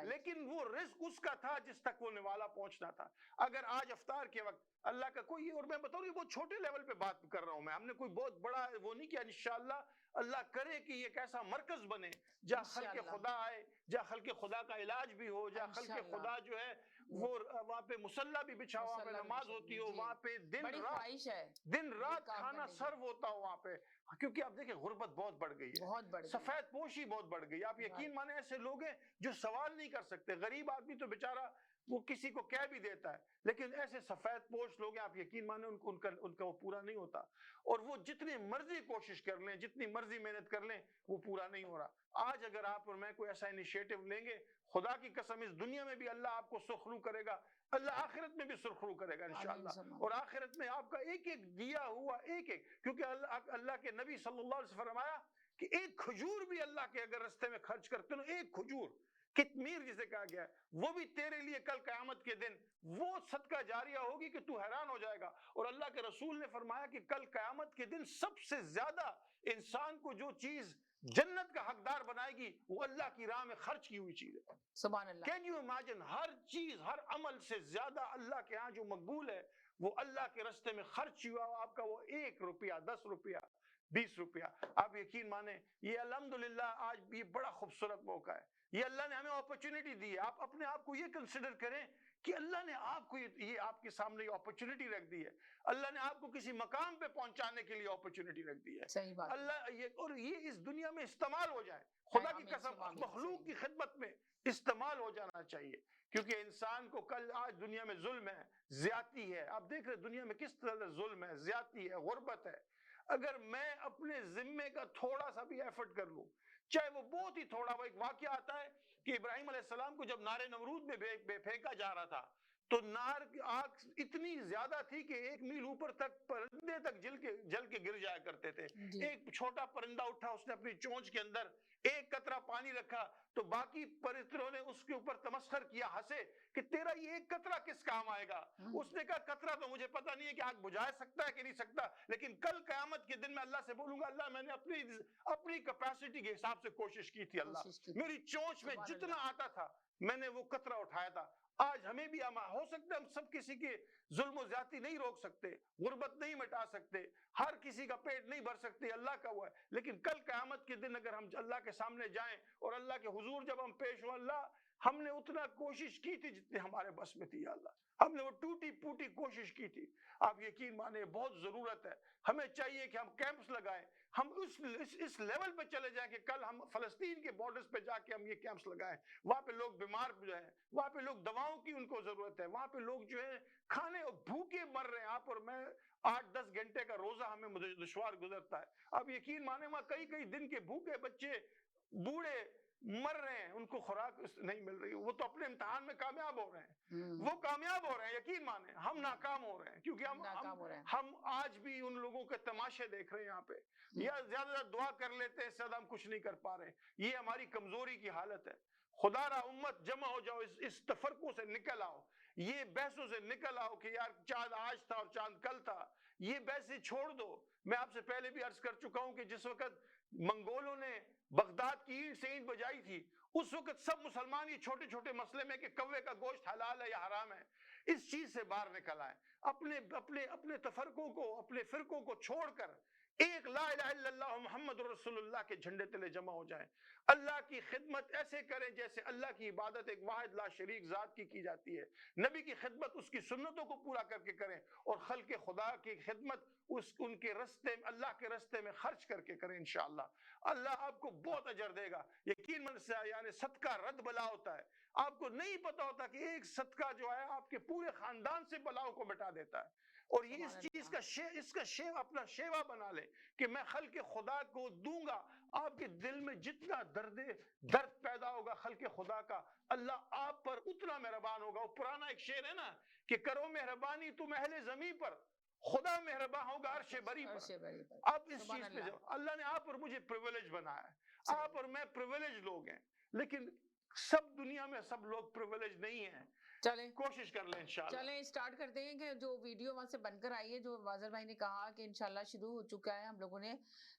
[SPEAKER 16] लेकिन वो रिस्क उसका था जिस तक वो निवाला पहुंचना था। अगर आज अफ्तार के वक्त अल्लाह का कोई, और मैं बताऊं ये बहुत छोटे लेवल पे बात कर रहा हूं मैं, हमने कोई बहुत बड़ा वो नहीं किया। इंशाअल्लाह अल्लाह करे कि ये एक ऐसा मरकज बने जहाँ खल्के खुदा आए, जहाँ खल्के खुदा का इलाज भी हो, जहाँ खल्के खुदा जो है वो वहाँ पे मुसल्ला भी बिछा हुआ, वहाँ पे नमाज होती हो, वहाँ पे दिन रात खाना सर्व होता हो वहाँ पे। क्योंकि आप देखिए गुर्बत बहुत बढ़ गई है, सफेद पोशी बहुत बढ़ गई। आप यकीन माने ऐसे लोग हैं जो सवाल नहीं कर सकते। गरीब आदमी तो बेचारा वो किसी को कह भी देता है, लेकिन ऐसे सफेद पोश लोग हैं, आप यकीन माने उनका वो पूरा नहीं होता। और वो जितनी मर्जी कोशिश कर लें, जितनी मर्जी मेहनत कर लें, वो पूरा नहीं हो रहा। आज अगर आप और मैं कोई ऐसा इनिशिएटिव लेंगे, खुदा की कसम इस दुनिया में भी अल्लाह आपको सुरखरू करेगा, अल्लाह आखिरत में भी सुरखरू करेगा इंशाअल्लाह। और आखिरत में आपका एक एक दिया हुआ एक, क्योंकि अल्लाह के नबी सल्लल्लाहु अलैहि वसल्लम फरमाया कि एक खजूर भी अल्लाह के अगर रास्ते में खर्च करते हो, एक खजूर कितमीर जिसे कहा गया है, वो भी तेरे लिए कल क़यामत के दिन वो सदका जारिया होगी कि तू हैरान हो जाएगा। और अल्लाह के रसूल ने फरमाया कि कल क़यामत के दिन सबसे ज्यादा इंसान को जो चीज जन्नत का हकदार बनाएगी वो अल्लाह की राह में खर्च की हुई चीज है।
[SPEAKER 1] सुभान अल्लाह।
[SPEAKER 16] कैन यू इमेजिन, हर चीज हर अमल से ज्यादा अल्लाह के यहाँ जो मकबूल है वो अल्लाह के रास्ते में खर्च हुआ आपका वो 1 रुपया, 10 रुपया, 20 रुपया। आप यकीन माने ये अल्हम्दुलिल्लाह आज ये बड़ा खूबसूरत मौका है, ये अल्लाह ने हमें अपॉर्चुनिटी दी है। आप अपने आप को ये कंसिडर करें कि अल्लाह ने आपको ये आपके सामने ये अपॉर्चुनिटी रख दी है, अल्लाह ने आपको किसी मकाम पे पहुंचाने के लिए अपॉर्चुनिटी रख दी है।
[SPEAKER 1] सही बात।
[SPEAKER 16] अल्लाह ये और ये इस दुनिया में इस्तेमाल हो जाए, खुदा की कसम मखलूक की खिदमत में इस्तेमाल हो जाना चाहिए। क्योंकि इंसान को कल आज दुनिया में जुल्म है, ज्यादती है, आप देख रहे दुनिया में किस तरह जुल्म है, ज्यादती है, गुर्बत है। अगर मैं अपने जिम्मे का थोड़ा सा भी एफर्ट कर लूं, चाहे वो बहुत ही थोड़ा, वो एक वाकया आता है कि इब्राहिम अलैहिस्सलाम को जब नारे नमरूद में फेंका जा रहा था तो नार की आग इतनी ज्यादा थी कि 1 मील ऊपर तक परिंदे तक जल के गिर जाया करते थे। एक छोटा परिंदा उठा, उसने अपनी चोंच के अंदर एक कतरा पानी रखा तो बाकी परिंदों ने उसके ऊपर तमस्खर किया, हंसे कि तेरा ये एक कतरा किस काम आएगा। उसने कहा कतरा तो मुझे पता नहीं है कि आग बुझा सकता है कि नहीं सकता, लेकिन कल कयामत के दिन मैं अल्लाह से बोलूंगा अल्लाह मैंने अपनी कैपेसिटी के हिसाब से कोशिश की थी, अल्लाह मेरी चोंच में जितना आता था میں نے وہ قطرہ اٹھایا تھا. آج ہمیں بھی ہو سکتا ہے ہم سب کسی کے ظلم و زیادتی نہیں روک سکتے, غربت نہیں مٹا سکتے, ہر کسی کا پیٹ نہیں بھر سکتے, اللہ کا ہوا ہے, لیکن کل قیامت کے دن اگر ہم اللہ کے سامنے جائیں اور اللہ کے حضور جب ہم پیش ہوں, اللہ ہم نے اتنا کوشش کی تھی جتنے ہمارے بس میں تھی, یا اللہ ہم نے وہ ٹوٹی پوٹی کوشش کی تھی. آپ یقین مانیں بہت ضرورت ہے, ہمیں چاہیے کہ ہم کیمپس لگائیں, ہم اس لیول پہ چلے جائیں کہ کل ہم فلسطین کے بارڈرز پہ جا کے ہم یہ کیمپس لگائیں. وہاں پہ لوگ بیمار جو ہیں, وہاں پہ لوگ دواؤں کی ان کو ضرورت ہے, وہاں پہ لوگ جو ہے کھانے اور بھوکے مر رہے ہیں. آپ اور میں 8-10 گھنٹے کا روزہ ہمیں دشوار گزرتا ہے. آپ یقین مانیں وہاں کئی دن کے بھوکے بچے بوڑھے مر رہے ہیں, ان کو خوراک نہیں مل رہی. وہ تو اپنے امتحان میں کامیاب ہو رہے ہیں, وہ کامیاب ہو رہے ہیں, یقین مانیں. ہم ناکام ہو رہے ہیں کیونکہ ہم آج بھی ان لوگوں کے تماشے دیکھ رہے ہیں یہاں پہ, یا زیادہ دعا کر لیتے ہیں, اس سے زیادہ ہم کچھ نہیں کر پا رہے. یہ ہماری کمزوری کی حالت ہے. خدا را امت جمع ہو جاؤ, اس تفرقوں سے نکل آؤ, یہ بحثوں سے نکل آؤ کہ یار چاند آج تھا اور چاند کل تھا, یہ بحثیں چھوڑ دو. میں آپ سے پہلے بھی عرض کر چکا ہوں کہ جس وقت منگولوں نے بغداد کی اینٹ سے اینٹ بجائی تھی, اس وقت سب مسلمان یہ چھوٹے چھوٹے مسئلے میں کہ کوے کا گوشت حلال ہے یا حرام ہے, اس چیز سے باہر نکل آئے. اپنے تفرقوں کو, اپنے فرقوں کو چھوڑ کر ایک لا الہ الا اللہ محمد رسول اللہ کے جھنڈے تلے جمع ہو جائیں. اللہ کی خدمت ایسے کریں جیسے اللہ کی عبادت ایک واحد لا شریک ذات کی جاتی ہے. نبی کی خدمت اس کی سنتوں کو پورا کر کے کریں, اور خلق خدا کی خدمت ان کے رستے میں, اللہ کے رستے میں خرچ کر کے کریں. انشاءاللہ اللہ آپ کو بہت اجر دے گا. یقین یعنی صدقہ رد بلا ہوتا ہے. آپ کو نہیں پتا ہوتا کہ ایک صدقہ جو ہے آپ کے پورے خاندان سے بلاؤں کو مٹا دیتا ہے. اور یہ اس چیز کا اس کا اپنا شیوا بنا لے کہ میں خلق خدا کو دوں گا. آپ کے دل میں جتنا درد پیدا ہوگا خلق خدا کا, اللہ آپ پر اتنا مہربان ہوگا. وہ پرانا ایک شعر ہے نا کہ کرو مہربانی تم اہل زمین پر, خدا مہربان ہوگا عرش بری پر. آپ اس چیز پہ جاؤ. اللہ نے آپ اور مجھے پریویلیج بنایا ہے. آپ اور میں پریویلیج لوگ ہیں, لیکن سب دنیا میں سب لوگ پریویلیج نہیں ہیں.
[SPEAKER 1] چلیں
[SPEAKER 16] کوشش کر لیں انشاءاللہ.
[SPEAKER 1] چلیں اسٹارٹ کرتے ہیں کہ جو ویڈیو وہاں سے بن کر آئی ہے, جو واظر بھائی نے کہا کہ انشاءاللہ شروع ہو چکا ہے. ہم لوگوں نے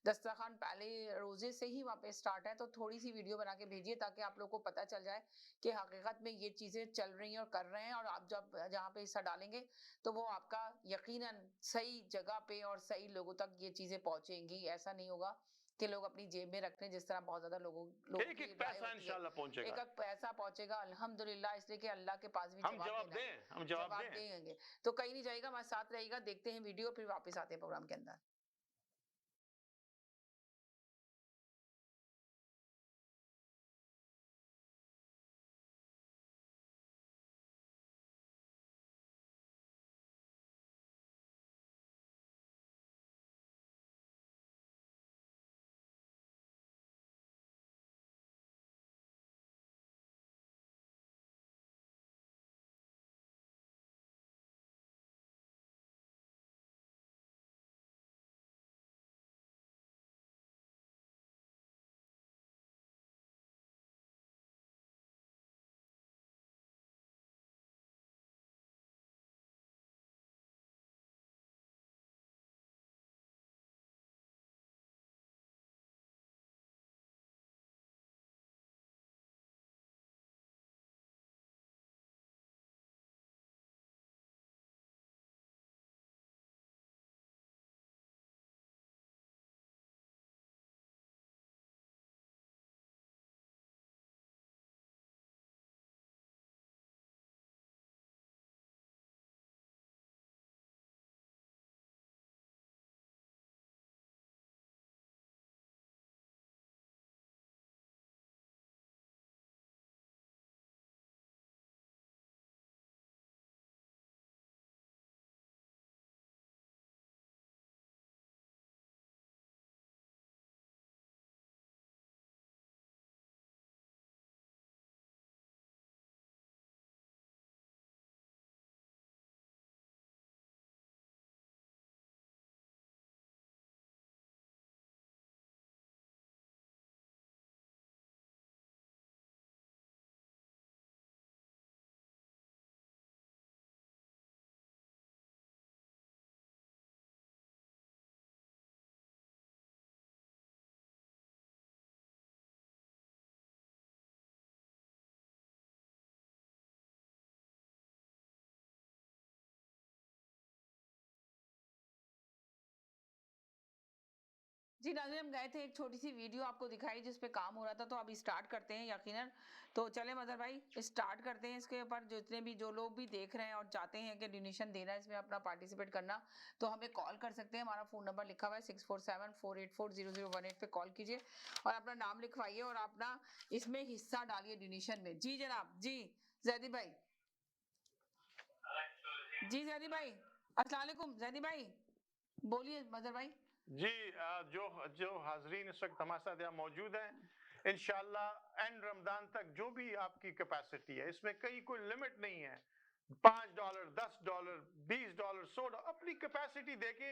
[SPEAKER 1] دسترخوان پہلے روزے سے ہی وہاں پہ اسٹارٹ ہے, تو تھوڑی سی ویڈیو بنا کے بھیجیے تاکہ آپ لوگ کو پتہ چل جائے کہ حقیقت میں یہ چیزیں چل رہی ہیں اور کر رہے ہیں. اور آپ جب جہاں پہ حصہ ڈالیں گے تو وہ آپ کا یقیناً صحیح جگہ پہ اور صحیح لوگوں تک یہ چیزیں پہنچیں گی. ایسا نہیں ہوگا کہ لوگ اپنی جیب میں رکھ رہے ہیں, جس طرح بہت زیادہ لوگوں
[SPEAKER 16] ایک پیسہ انشاءاللہ پہنچے گا,
[SPEAKER 1] ایک پیسہ پہنچے گا الحمدللہ, اس لیے کہ اللہ کے پاس بھی
[SPEAKER 16] ہم جواب
[SPEAKER 1] دیں گے. تو کہیں نہیں جائے گا, ہمارے ساتھ رہے گا. دیکھتے ہیں ویڈیو, پھر واپس آتے ہیں پروگرام کے اندر. जी नाज़रीन, हम गए थे, एक छोटी सी वीडियो आपको दिखाई जिस पे काम हो रहा था, तो अभी स्टार्ट करते हैं यकीनन। तो चले मदर भाई स्टार्ट करते हैं इसके ऊपर। जितने भी जो लोग भी देख रहे हैं और चाहते हैं कि डोनेशन देना है, इसमें अपना पार्टिसिपेट करना, तो हमें कॉल कर सकते हैं। हमारा फ़ोन नंबर लिखा हुआ है 6474840018 पे कॉल कीजिए और अपना नाम लिखवाइए और अपना इसमें हिस्सा डालिए डोनेशन में। जी जनाब, जी जैदी भाई, जी जैदी भाई, अस्सलाम वालेकुम जैदी भाई, बोलिए मदर भाई।
[SPEAKER 16] जी जो हाजरीन इस वक्त हमारे साथ यहाँ मौजूद हैं, इंशाल्लाह एंड रमजान तक जो भी आपकी कैपेसिटी है, इसमें कहीं कोई लिमिट नहीं है। $5, $10, $20, $100 अपनी कैपेसिटी देके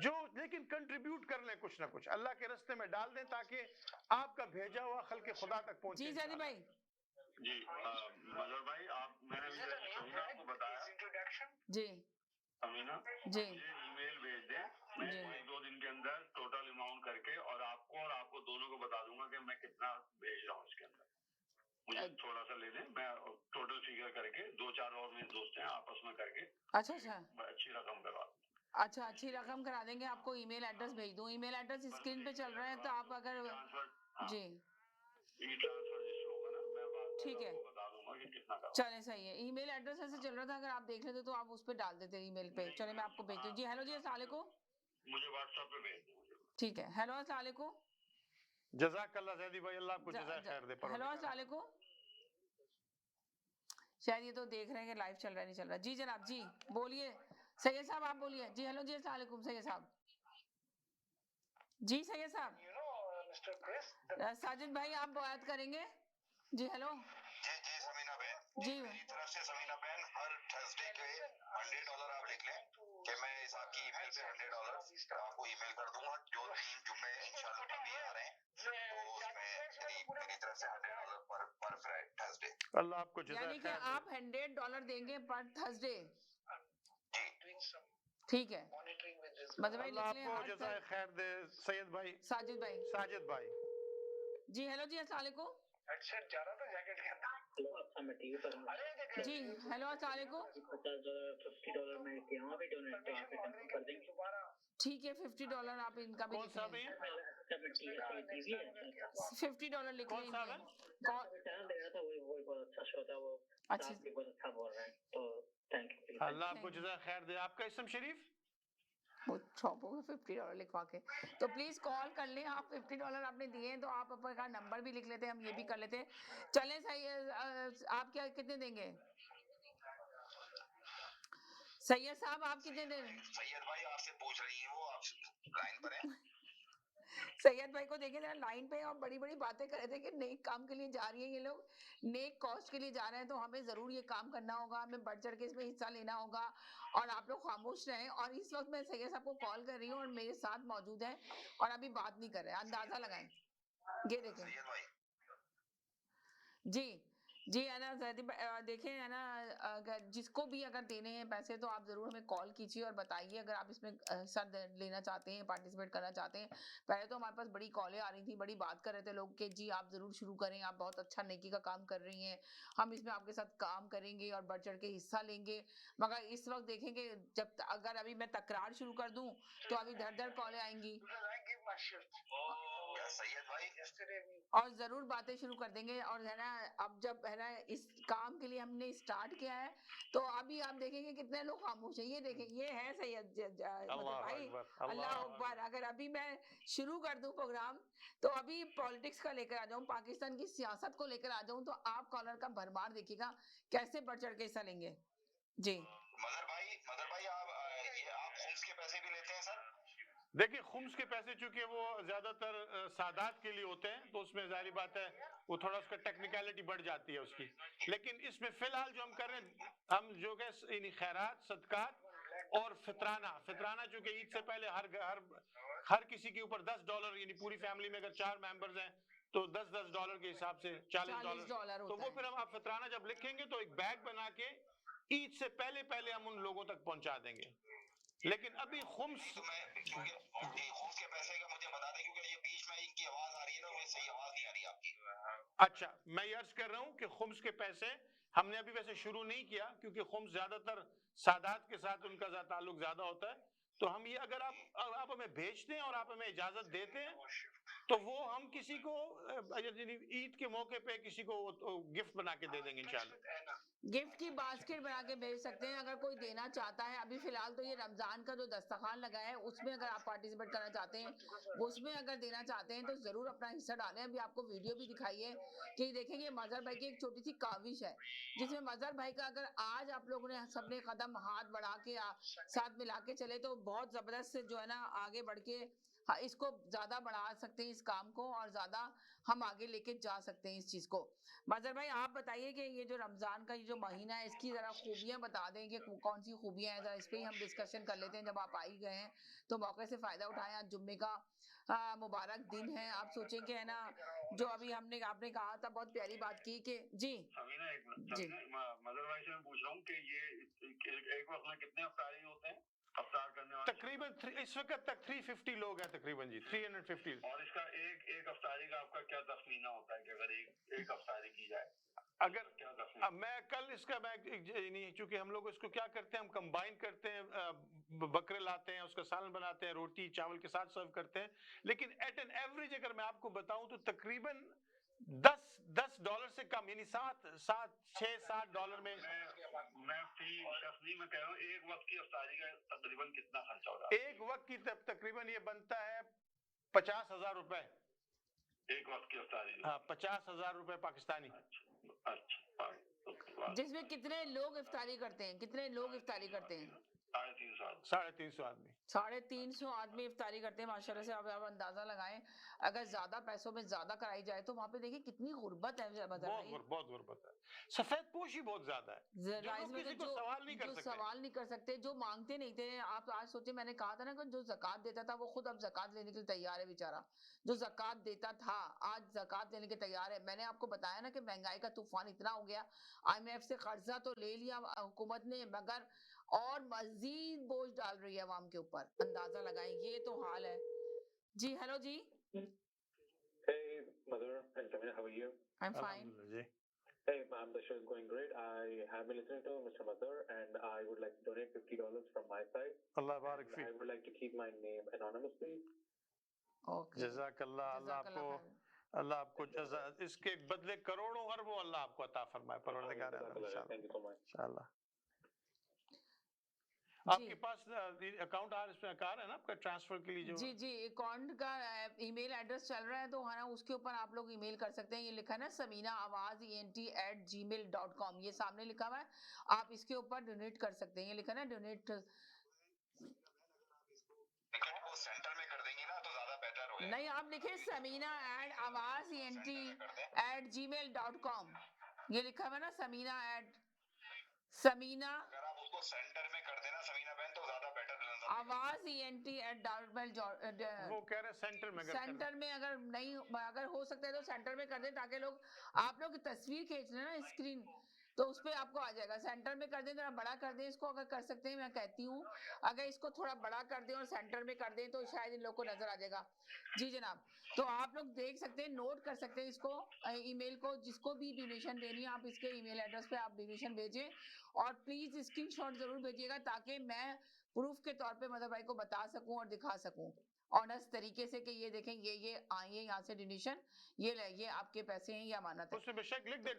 [SPEAKER 16] जो, लेकिन कंट्रीब्यूट कर लें कुछ ना कुछ, अल्लाह के रास्ते में डाल दें ताकि आपका भेजा हुआ खल के खुदा तक पहुंचे।
[SPEAKER 1] जी जैदी भाई।
[SPEAKER 4] जी मदर भाई, मैंने समीना को बताया।
[SPEAKER 1] जी
[SPEAKER 4] समीना
[SPEAKER 1] जी
[SPEAKER 4] मुझे ईमेल भेज दें, मैं 1-2 दिन के अंदर टोटल अमाउंट करके और आपको दोनों को बता दूंगा कि मैं कितना भेज रहा हूँ इसके अंदर। मुझे थोड़ा सा ले लें, मैं टोटल फिगर करके 2-4 और मेरे दोस्त हैं आपस में करके
[SPEAKER 1] अच्छा
[SPEAKER 4] अच्छी रकम करवा दूँ।
[SPEAKER 1] अच्छा, अच्छी रकम करा देंगे। आपको ईमेल एड्रेस भेज दूं, ईमेल एड्रेस स्क्रीन पे चल रहा है, तो आप अगर जी
[SPEAKER 4] ट्रांसफर जिससे होगा ना, मैं
[SPEAKER 1] ठीक है
[SPEAKER 4] बता दूंगा कि कितना करवा।
[SPEAKER 1] चले सही है। ईमेल एड्रेस ऐसे चल रहा था, अगर आप देख लेते तो आप उस पे डाल देते ईमेल पे। चले मैं आपको भेजती हूँ। जी हेलो जी अस्सलाम वालेकुम,
[SPEAKER 4] मुझे व्हाट्सएप पे भेज दो।
[SPEAKER 1] ठीक है, हेलो अस्सलाम वालेकुम।
[SPEAKER 16] जज़ाकल्लाह ज़ैदी भाई, अल्लाह आपको जज़ा खैर दे।
[SPEAKER 1] हेलो अस्सलाम वालेकुम। शायद ये तो देख रहे हैं कि लाइव चल रहा है, नहीं चल रहा। जी जनाब, जी बोलिए सैयद साहब, आप बोलिए। जी हेलो जी अस्सलाम वालेकुम सैयद साहब। जी सैयद साहब, साजिद भाई आप बात करेंगे। जी हेलो।
[SPEAKER 3] जी जी समीना बहन,
[SPEAKER 1] जी
[SPEAKER 3] मेरी तरफ से समीना बहन, हर थर्सडे के $100 आप लिख लें कि मैं इस आपकी ईमेल पे $100 आपको ईमेल कर दूंगा। जो 3 जुम्मे इंशाल्लाह अभी आ रहे हैं, तो उसमें मेरी तरफ से $100 पर थर्सडे।
[SPEAKER 16] अल्लाह आपको जज़ा
[SPEAKER 1] यानी कि
[SPEAKER 16] खैर दे।
[SPEAKER 1] आप $100 देंगे पर थर्सडे। ठीक है, मतलब भाई
[SPEAKER 16] अल्लाह
[SPEAKER 1] लिख लें
[SPEAKER 16] आपको जज़ा खैर दे। सैयद भाई,
[SPEAKER 1] साजिद भाई,
[SPEAKER 16] साजिद भाई।
[SPEAKER 1] जी हेलो जी अस्सलाम वालेकुम।
[SPEAKER 2] हेडसेट जा रहा था जैकेट के अंदर।
[SPEAKER 1] जी हेलो अस्सलाम वालेकुम।
[SPEAKER 17] $50 मैं यहाँ पे डोनेट तो आप कर देंगे।
[SPEAKER 1] ठीक है, $50 आप इनका भी लिख लें। $50 लिख लें।
[SPEAKER 17] चैनल दे रहा था, वो बहुत अच्छा शो था, वो
[SPEAKER 1] अच्छा
[SPEAKER 17] बहुत अच्छा बोल रहे हैं, तो थैंक यू।
[SPEAKER 16] अल्लाह आपको जज़ा खैर दे। आपका इसम शरीफ?
[SPEAKER 1] वो छॉप होगा $50 लिखवा के, तो प्लीज कॉल कर लें। आप $50 आपने दिए हैं, तो आप अपना नंबर भी लिख लेते हैं, हम ये भी कर लेते हैं। चलें सही है। आप क्या कितने देंगे सैयद साहब, आप कितने दे रहे हैं?
[SPEAKER 3] सैयद भाई आपसे पूछ रही हैं, वो आप लाइन पर हैं?
[SPEAKER 1] सैयद भाई को देखिए जरा लाइन पे, और बड़ी बड़ी बातें कर रहे थे कि नेक काम के लिए जा रही है ये लोग, नेक कॉस्ट के लिए जा रहे हैं, तो हमें जरूर ये काम करना होगा, हमें बढ़ चढ़ के इसमें हिस्सा लेना होगा, और आप लोग खामोश रहें। और इस वक्त मैं सैयद साहब को कॉल कर रही हूँ और मेरे साथ मौजूद है और अभी बात नहीं कर रहे, अंदाजा लगाएं। ये देखें जी जी है ना देखें है ना, अगर जिसको भी अगर देने हैं पैसे, तो आप जरूर हमें कॉल कीजिए और बताइए अगर आप इसमें हिस्सा लेना चाहते हैं, पार्टिसिपेट करना चाहते हैं। पहले तो हमारे पास बड़ी कॉलें आ रही थी, बड़ी बात कर रहे थे लोग कि जी आप जरूर शुरू करें, आप बहुत अच्छा नेकी का काम कर रही हैं, हम इसमें आपके साथ काम करेंगे और बढ़ चढ़ के हिस्सा लेंगे। मगर इस वक्त देखेंगे, जब अगर अभी मैं तकरार शुरू कर दूं तो अभी धर धर कॉलें आएंगी
[SPEAKER 3] सैयद भाई,
[SPEAKER 1] और जरूर बातें शुरू कर देंगे। और है ना, अब जब है ना इस काम के लिए हमने स्टार्ट किया है, तो अभी आप देखेंगे कितने लोग खामोश हैं। ये देखें, ये है सैयद भाई, अल्लाह अकबर। अगर अभी मैं शुरू कर दूं प्रोग्राम, तो अभी पॉलिटिक्स का लेकर आ जाऊं, पाकिस्तान की सियासत को लेकर आ जाऊं, तो आप कॉलर का भरमार देखिएगा कैसे बढ़ चढ़ के हिस्सा लेंगे। जी
[SPEAKER 3] मदर भाई आप खुम्स के पैसे भी लेते हैं सर?
[SPEAKER 16] देखिए, खुम्स के पैसे चूंकि वो ज्यादातर सादात के लिए होते हैं, तो उसमें जाहिर बात है वो थोड़ा उसका टेक्निकलिटी बढ़ जाती है उसकी। लेकिन इसमें फिलहाल जो हम कर रहे हैं, हम जो कि खैरात, सदकात और फितराना चूंकि ईद से पहले हर किसी के ऊपर $10, यानी पूरी फैमिली में अगर 4 मेंबर्स हैं तो $10 के हिसाब से $40, तो वो फिर हम आप फितराना जब लिखेंगे तो एक बैग बना के ईद से पहले हम उन लोगों तक पहुंचा देंगे। लेकिन अभी खुम्स
[SPEAKER 3] खुम्स के पैसे का मुझे बता दें, क्योंकि ये बीच में इनकी आवाज आ रही है ना, मुझे सही आवाज नहीं आ रही आपकी।
[SPEAKER 16] अच्छा, मैं ये अर्ज कर रहा हूँ कि खुम्स के पैसे हमने अभी वैसे शुरू नहीं किया, क्योंकि खुम्स ज्यादातर सादात के साथ उनका ताल्लुक ज्यादा होता है। تو ہم یہ اگر آپ ہمیں بھیجتے ہیں اور آپ ہمیں اجازت دیتے ہیں تو وہ ہم کسی کو عید کے موقع پہ کسی کو گفٹ بنا کے دے دیں گے انشاءاللہ.
[SPEAKER 1] گفٹ کی باسکٹ بنا کے بھیج سکتے ہیں اگر کوئی دینا چاہتا ہے. ابھی فی الحال تو یہ رمضان کا جو دسترخوان لگا ہے اس میں اگر آپ پارٹیسپیٹ کرنا چاہتے ہیں, اس میں اگر دینا چاہتے ہیں تو ضرور اپنا حصہ ڈالیں. ابھی آپ کو ویڈیو بھی دکھائی ہے کہ دیکھیں گے مظہر بھائی کی ایک چھوٹی سی کاوش ہے جس میں مظہر بھائی کا اگر آج آپ لوگوں نے سب نے قدم ہاتھ بڑھا کے ساتھ ملا کے چلے تو بہت زبردست جو ہے نا آگے بڑھ کے اس کو زیادہ بڑھا سکتے ہیں اس کام کو, اور زیادہ ہم آگے لے کے جا سکتے ہیں اس چیز کو. مظہر بھائی آپ بتائیے کہ یہ جو رمضان کا یہ جو مہینہ ہے اس کی ذرا خوبیاں بتا دیں کہ کون سی خوبیاں ہیں, ذرا اس پہ ہی ہم ڈسکشن کر لیتے ہیں. جب آپ آئی گئے ہیں تو موقع سے فائدہ اٹھائیں. آج جمعے کا مبارک دن ہے. آپ سوچیں کہ ہے نا جو ابھی آپ نے کہا تھا بہت پیاری بات کی کہ جی
[SPEAKER 4] مظہر بھائی سے میں پوچھ رہا ہوں کہ یہ ایک وقت میں کتنے افطاری ہوتے ہیں افطار کرنے والے؟
[SPEAKER 16] تقریباً اس وقت تک 350 لوگ ہیں تقریباً جی 350.
[SPEAKER 4] اور اس کا ایک افطاری کا آپ کا کیا تخمینہ ہوتا ہے کہ اگر ایک افطاری کی جائے
[SPEAKER 16] اگر میں کل اس کا نہیں, چونکہ ہم لوگ اس کو کیا کرتے ہیں ہم کمبائن کرتے ہیں, بکرے لاتے ہیں اس کا سالن بناتے ہیں روٹی چاول کے ساتھ سرو کرتے ہیں. لیکن ایٹ این ایوریج اگر میں آپ کو بتاؤں تو تقریباً $10 سے کم یعنی $6-7 میں
[SPEAKER 4] فی شخص نہیں, میں کہہ رہا ہوں ایک وقت کی افطاری کا تقریباً کتنا خرچہ ہو رہا ہے؟
[SPEAKER 16] ایک وقت کی تقریباً یہ بنتا ہے 50,000 روپے
[SPEAKER 4] ایک وقت کی افطاری.
[SPEAKER 16] ہاں 50,000 روپے پاکستانی.
[SPEAKER 4] اچھا,
[SPEAKER 1] جس میں کتنے لوگ افطاری کرتے ہیں؟ کتنے لوگ افطاری کرتے ہیں؟
[SPEAKER 16] 350 آدمی.
[SPEAKER 1] 350 آدمی افطاری کرتے ہیں. ماشاءاللہ سے آپ اندازہ لگائیں اگر زیادہ پیسوں میں زیادہ کرائی جائے تو وہاں پہ دیکھیں کتنی غربت ہے.
[SPEAKER 16] بہت غربت ہے, سفید پوشی بہت زیادہ ہے جو لوگ کسی کو سوال نہیں کر سکتے,
[SPEAKER 1] جو مانگتے نہیں تھے. آپ آج سوچیں میں نے کہا تھا نا کہ جو زکوٰۃ دیتا تھا وہ خود اب زکوٰۃ لینے کے لیے تیار ہے بیچارہ. جو زکوٰۃ دیتا تھا آج زکوٰۃ لینے کے تیار ہے. میں نے آپ کو بتایا نا کہ مہنگائی کا طوفان اتنا ہو گیا, IMF سے قرضہ تو لے لیا حکومت نے مگر اور مزید بوجھ ڈال رہی ہے عوام کے اوپر. اندازہ لگائیں یہ تو حال ہے. جی ہیلو جی.
[SPEAKER 18] Hey mother and Samina, how are you?
[SPEAKER 1] I'm fine.
[SPEAKER 18] Hey ma'am, the show is going great. I have been listening to Mr. Mother and I would like to donate $50 from my side.
[SPEAKER 16] Allah barak fi.
[SPEAKER 18] I would like to keep my name anonymous, please.
[SPEAKER 1] Okay.
[SPEAKER 16] جزاک اللہ. اللہ آپ کو اس کے بدلے کروڑوں اربوں اللہ آپ کو عطا فرمائے پروردگار عالم انشاءاللہ. آپ کے پاس اکاؤنٹ اس میں کار ہے نا آپ کا ٹرانسفر کے لیے جو
[SPEAKER 1] جی اکاؤنٹ کا ای میل ایڈریس چل رہا ہے تو ہے نا اس کے اوپر آپ لوگ ای میل کر سکتے ہیں. یہ لکھا ہے نا saminaawaz@gmail.com, یہ سامنے لکھا ہوا ہے. آپ اس کے اوپر ڈونیٹ کر سکتے ہیں. یہ لکھا ہے نا ڈونیٹ.
[SPEAKER 3] سینٹر میں کر دیں گی نا تو زیادہ بیٹر ہو.
[SPEAKER 1] نہیں آپ لکھیں saminaawaz@gmail.com, یہ لکھا ہوا ہے نا سمینا
[SPEAKER 3] اگر آپ اس کو سینٹر میں کر دینا سمینا بہن تو زیادہ بیٹر
[SPEAKER 1] آواز
[SPEAKER 16] وہ کہہ رہے ہیں
[SPEAKER 1] سینٹر میں اگر نہیں اگر ہو سکتا ہے تو سینٹر میں کر دیں تاکہ لوگ آپ لوگ تصویر کھینچ لیں نا اسکرین تو اس پہ آپ کو آ جائے گا. سینٹر میں کر دیں, ذرا بڑا کر دیں اس کو اگر کر سکتے ہیں. میں کہتی ہوں اگر اس کو تھوڑا بڑا کر دیں اور سینٹر میں کر دیں تو شاید ان لوگ کو نظر آ جائے گا. جی جناب, تو آپ لوگ دیکھ سکتے ہیں, نوٹ کر سکتے ہیں اس کو ای میل کو. جس کو بھی ڈونیشن دینی ہے آپ اس کے ای میل ایڈریس پہ آپ ڈونیشن بھیجیں اور پلیز اسکرین شاٹ ضرور بھیجیے گا تاکہ میں پروف کے طور پہ مظہر بھائی کو بتا سکوں اور دکھا سکوں آنیسٹ طریقے سے کہ یہ دیکھیں یہ آئی ہے یہاں سے ڈونیشن, یہ آپ کے پیسے ہیں, یہ امانت ہے.
[SPEAKER 16] اس میں بے شک لکھ دیں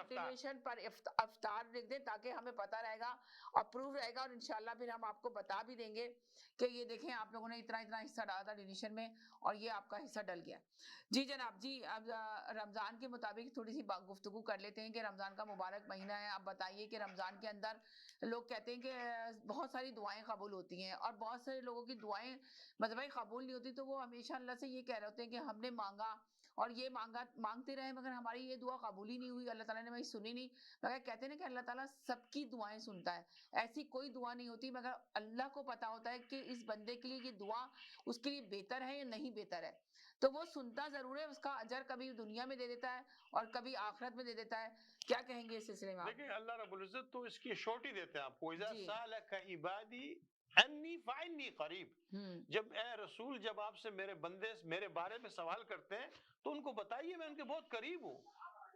[SPEAKER 16] ڈونیشن
[SPEAKER 1] پر افطار لکھ دیں تاکہ ہمیں پتہ رہے گا اور پروف رہے گا, اور انشاءاللہ پھر ہم آپ کو بتا بھی دیں گے کہ یہ دیکھیں آپ لوگوں نے اتنا حصہ ڈالا تھا ڈونیشن میں اور یہ آپ کا حصہ ڈل گیا. جی جناب, جی اب رمضان کے مطابق تھوڑی سی گفتگو کر لیتے ہیں کہ رمضان کا مبارک مہینہ ہے. اب بتائیے کہ رمضان کے اندر لوگ کہتے ہیں کہ بہت ساری دعائیں قبول ہوتی ہیں اور بہت سارے لوگوں کی دعائیں مطلب قبول نہیں ہوتی, تو وہ ہمیشہ اللہ سے یہ کہہ رہے ہوتے ہیں کہ ہم نے مانگا اور یہ مانگتے رہے مگر ہماری یہ دعا قبول ہی نہیں ہوئی, اللہ تعالیٰ نے ہماری سنی نہیں. مگر کہتے ہیں نا کہ اللہ تعالیٰ سب کی دعائیں سنتا ہے, ایسی کوئی دعا نہیں ہوتی مگر اللہ کو پتا ہوتا ہے کہ اس بندے کے لیے یہ دعا اس کے لیے بہتر ہے یا نہیں بہتر ہے, تو وہ سنتا ضرور ہے. اس کا اجر کبھی دنیا میں دے دیتا ہے اور کبھی آخرت میں دے دیتا ہے. کیا کہیں گے اس سلسلے میں؟
[SPEAKER 16] دیکھیں اللہ رب العزت تو اس کی شورٹی دیتے ہیں آپ کو, اذا سالک عبادی انی فانی قریب. جب اے رسول جب آپ سے میرے بندے میرے بارے میں سوال کرتے ہیں تو ان کو بتائیے میں ان کے بہت قریب ہوں.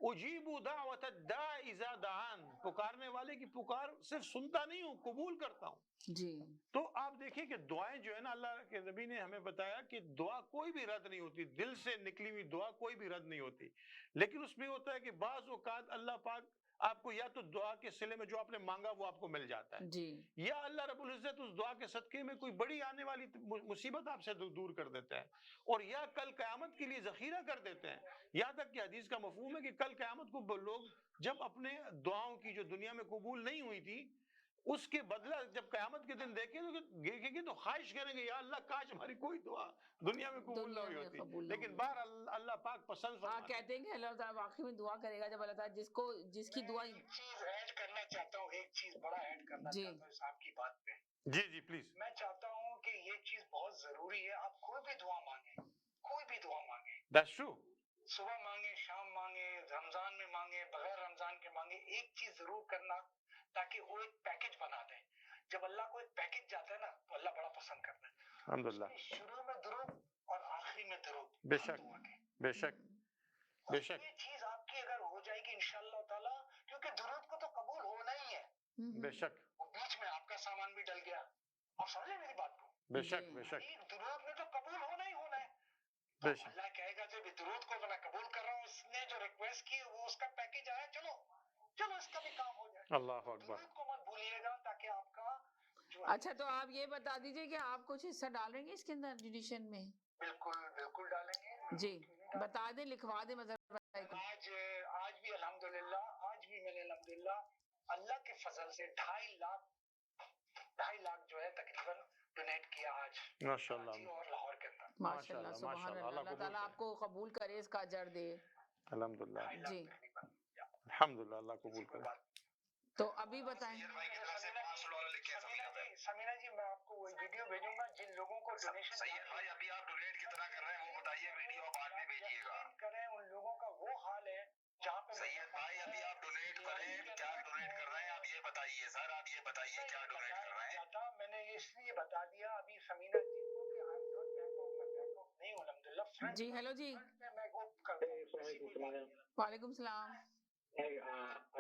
[SPEAKER 16] اجیب دعوت الداع اذا دعان, پکارنے والے کی پکار صرف سنتا نہیں ہوں قبول کرتا ہوں.
[SPEAKER 1] जी।
[SPEAKER 16] तो आप देखिए कि दुआएं जो है ना, अल्लाह के नबी ने हमें बताया कि दुआ कोई भी रद्द नहीं होती, दिल से निकली हुई दुआ कोई भी रद्द नहीं होती, लेकिन उसमें होता है कि बाज़ औक़ात अल्लाह पाक आपको या तो दुआ के सिले में जो आपने मांगा वो आपको मिल जाता है,
[SPEAKER 1] जी।
[SPEAKER 16] या अल्लाह रब्बुल इज्जत उस दुआ के सदके में कोई बड़ी आने वाली मुसीबत आपसे दूर कर देता है, और या कल क़यामत के लिए ज़ख़ीरा कर देते हैं। यहाँ तक कि हदीस का मफ़हूम है कि कल क़यामत को लोग जब अपने दुआओं की जो दुनिया में कबूल नहीं हुई थी उसके बदला जब क़यामत के दिन देखेंगे तो ख्वाहिश करेंगे या अल्लाह काश हमारी कोई दुआ दुनिया में कबूल ना हुई होती, लेकिन बार अल्लाह पाक पसंद
[SPEAKER 1] हाँ, कहते हैं कि अल्लाह ताला वाकई में दुआ करेगा जब अल्लाह ताला जिसकी दुआ।
[SPEAKER 2] एक चीज ऐड करना चाहता हूँ, एक चीज बड़ा ऐड करना चाहता हूँ इस आपकी बात पे।
[SPEAKER 16] जी जी प्लीज।
[SPEAKER 2] मैं चाहता हूँ कि ये चीज बहुत जरूरी है, आप कोई भी दुआ मांगे, कोई भी दुआ मांगे,
[SPEAKER 16] दैट्स ट्रू,
[SPEAKER 2] सुबह मांगे, शाम मांगे, रमजान में मांगे, बगैर रमजान के मांगे, एक चीज जरूर करना ताकि वो एक पैकेज बना दे। जब अल्लाह को एक पैकेज जाता है ना तो अल्लाह बड़ा पसंद करता है।
[SPEAKER 16] अल्हम्दुलिल्लाह।
[SPEAKER 2] शुरू में दुरूद और आखिरी में दुरूद।
[SPEAKER 16] बेशक बेशक बेशक।
[SPEAKER 2] ये चीज आपकी अगर हो जाएगी इंशाअल्लाह ताला, क्योंकि दुरूद को तो कबूल होना ही है।
[SPEAKER 16] बेशक।
[SPEAKER 2] वो बीच में आपका सामान भी डल गया, आप समझे मेरी बात को?
[SPEAKER 16] बेशक बेशक।
[SPEAKER 2] दुरूद में तो कबूल होना ही होना है।
[SPEAKER 16] बेशक।
[SPEAKER 2] अल्लाह कहेगा जब दुरूद को मैं कबूल कर रहा हूँ, उसने जो रिक्वेस्ट की वो उसका पैकेज आया, चलो चलो इसका भी काम हो जाए।
[SPEAKER 16] अल्लाह अकबर।
[SPEAKER 2] दुरूद को मत भूलिएगा ताकि आपका
[SPEAKER 1] अच्छा, तो आप ये बता दीजिए कि आप कुछ हिस्सा डालेंगे इसके अंदर जुडिशन में?
[SPEAKER 2] बिल्कुल बिल्कुल डालेंगे
[SPEAKER 1] जी, बता दें, लिखवा दें मजहर भाई को।
[SPEAKER 2] आज भी अल्हम्दुलिल्लाह, आज भी मैंने अल्हम्दुलिल्लाह अल्लाह के फजल से 2.5 लाख जो है तकरीबन डोनेट किया आज
[SPEAKER 16] माशाल्लाह
[SPEAKER 2] और लाहौर के अंदर।
[SPEAKER 1] माशाल्लाह सुभान अल्लाह, अल्लाह ताला आपको कबूल करे, इसका अजर दे।
[SPEAKER 16] अल्हम्दुलिल्लाह
[SPEAKER 1] जी,
[SPEAKER 16] अल्हम्दुलिल्लाह, अल्लाह कबूल करे।
[SPEAKER 1] तो अभी बताएं।
[SPEAKER 2] समीना जी, मैं आपको वो वीडियो भेजूंगा जिन लोगों को डोनेशन।
[SPEAKER 3] सैयद भाई अभी आप डोनेट कितना कर रहे हैं वो बताइए, वीडियो बाद में भेजिएगा।
[SPEAKER 2] करें उन लोगों का वो हाल है जहाँ पे।
[SPEAKER 3] सैयद भाई अभी आप डोनेट करें, क्या डोनेट कर रहे हैं आप ये बताइए सर, आप ये बताइए क्या डोनेट कर रहे हैं।
[SPEAKER 2] मैंने इसलिए बता दिया अभी समीना जी को कि नहीं हूँ अल्हम्दुलिल्लाह।
[SPEAKER 1] जी हेलो जी, वालेकुम सलाम।
[SPEAKER 18] Hey,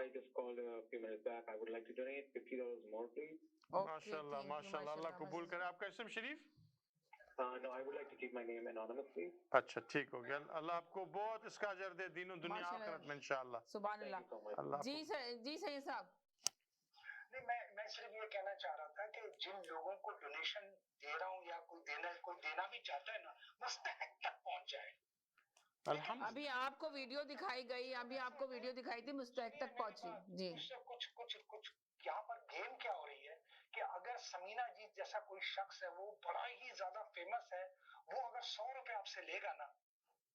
[SPEAKER 18] I just called a few minutes back. I would like to donate $50 more, please.
[SPEAKER 16] माशाल्लाह माशाल्लाह, अल्लाह कबूल करे। आपका इस्म शरीफ?
[SPEAKER 18] No, I would like to keep my name anonymous, please.
[SPEAKER 16] अच्छा ठीक हो गया, अल्लाह आपको बहुत इसका अजर दे दीनों दुनिया आखिरत में इंशाअल्लाह।
[SPEAKER 1] सुभान अल्लाह। जी सही साहब।
[SPEAKER 2] नहीं, मैं सिर्फ ये कहना चाह रहा था कि जिन लोगों को डोनेशन दे रहा हूँ या कोई देना भी चाहता है ना, मुस्तहक तक पहुंच जाए।
[SPEAKER 1] अभी आपको वीडियो दिखाई गई, अभी आपको वीडियो दिखाई थी, मुस्तहक तक पहुंची। जी,
[SPEAKER 2] कुछ यहाँ पर गेम क्या हो रही है कि अगर समीना जी जैसा कोई शख्स है, वो बड़ा ही ज्यादा फेमस है, वो अगर 100 रुपए आपसे लेगा ना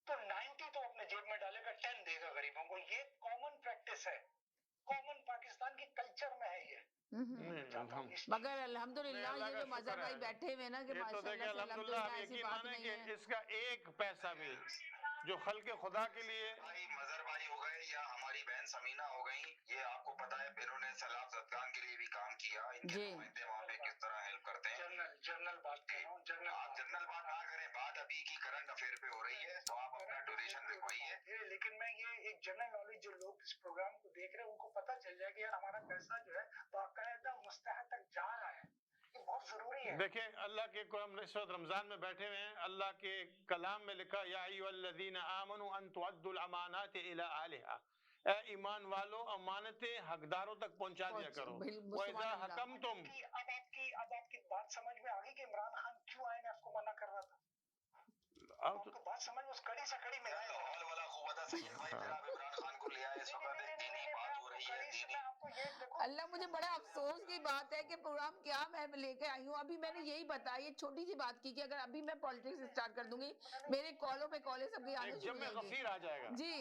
[SPEAKER 2] तो 90 तो अपने जेब में डालेगा, 10 देगा गरीबों को। ये कॉमन प्रैक्टिस है, कॉमन पाकिस्तान की कल्चर में है ये।
[SPEAKER 1] मगर अल्हम्दुलिल्लाह ये जो मजहर भाई बैठे हुए ना कि माशाल्लाह से अल्हम्दुलिल्लाह ऐसी बात नहीं है।
[SPEAKER 16] इसका एक पैसा भी जो खल्के खुदा के लिए,
[SPEAKER 3] भाई मजहर भाई हो गए या हमारी बहन समीना हो गई, ये आपको पता है इन्होंने सैलाब जदगान के लिए भी काम किया, इनके नुमाइंदे वहाँ पे किस तरह हेल्प करते हैं।
[SPEAKER 2] जनरल बात कर रहा हूँ,
[SPEAKER 3] आप जनरल बात ना करें, बात अभी की करंट अफेयर पे हो रही है, तो आप अपना डोनेशन लिखवाइए।
[SPEAKER 2] लेकिन मैं ये एक जनरल नॉलेज, जो लोग इस प्रोग्राम को देख रहे हैं उनको पता चल जाए कि यार हमारा पैसा जो है बाकायदा मुस्तहक तक जा रहा है, ये बहुत जरूरी है।
[SPEAKER 16] देखें अल्लाह के हम इस वक्त रमजान में बैठे हुए हैं, अल्लाह के कलाम में लिखा या अय्युहल्लज़ीना आमनू अन तुअद्दुल अमानाति इला अहलिहा, ए ईमान वालों अमानतें हकदारों तक पहुंचा दिया करो। वइज़ा हकमतुम,
[SPEAKER 2] अब आपकी बात समझ में आ गई कि इमरान खान क्यों IMF को मना कर रहा था। आपको बात समझ में उस कड़ी से कड़ी में
[SPEAKER 3] लाहौल वाला क़ुव्वत है सैयद भाई, फिर आप इमरान खान को ले आए, इस वक्त दीनी बात हो रही है, दीनी।
[SPEAKER 1] अल्लाह, मुझे बड़ा अफसोस की बात है कि प्रोग्राम क्या मैं लेके आई हूँ। अभी मैंने यही बताया, छोटी सी बात की कि अगर अभी मैं पॉलिटिक्स स्टार्ट कर दूंगी, मेरे कॉलों पे कॉलें सबकी आने शुरू हो जाएंगी।
[SPEAKER 16] आ जाएगा
[SPEAKER 1] जी।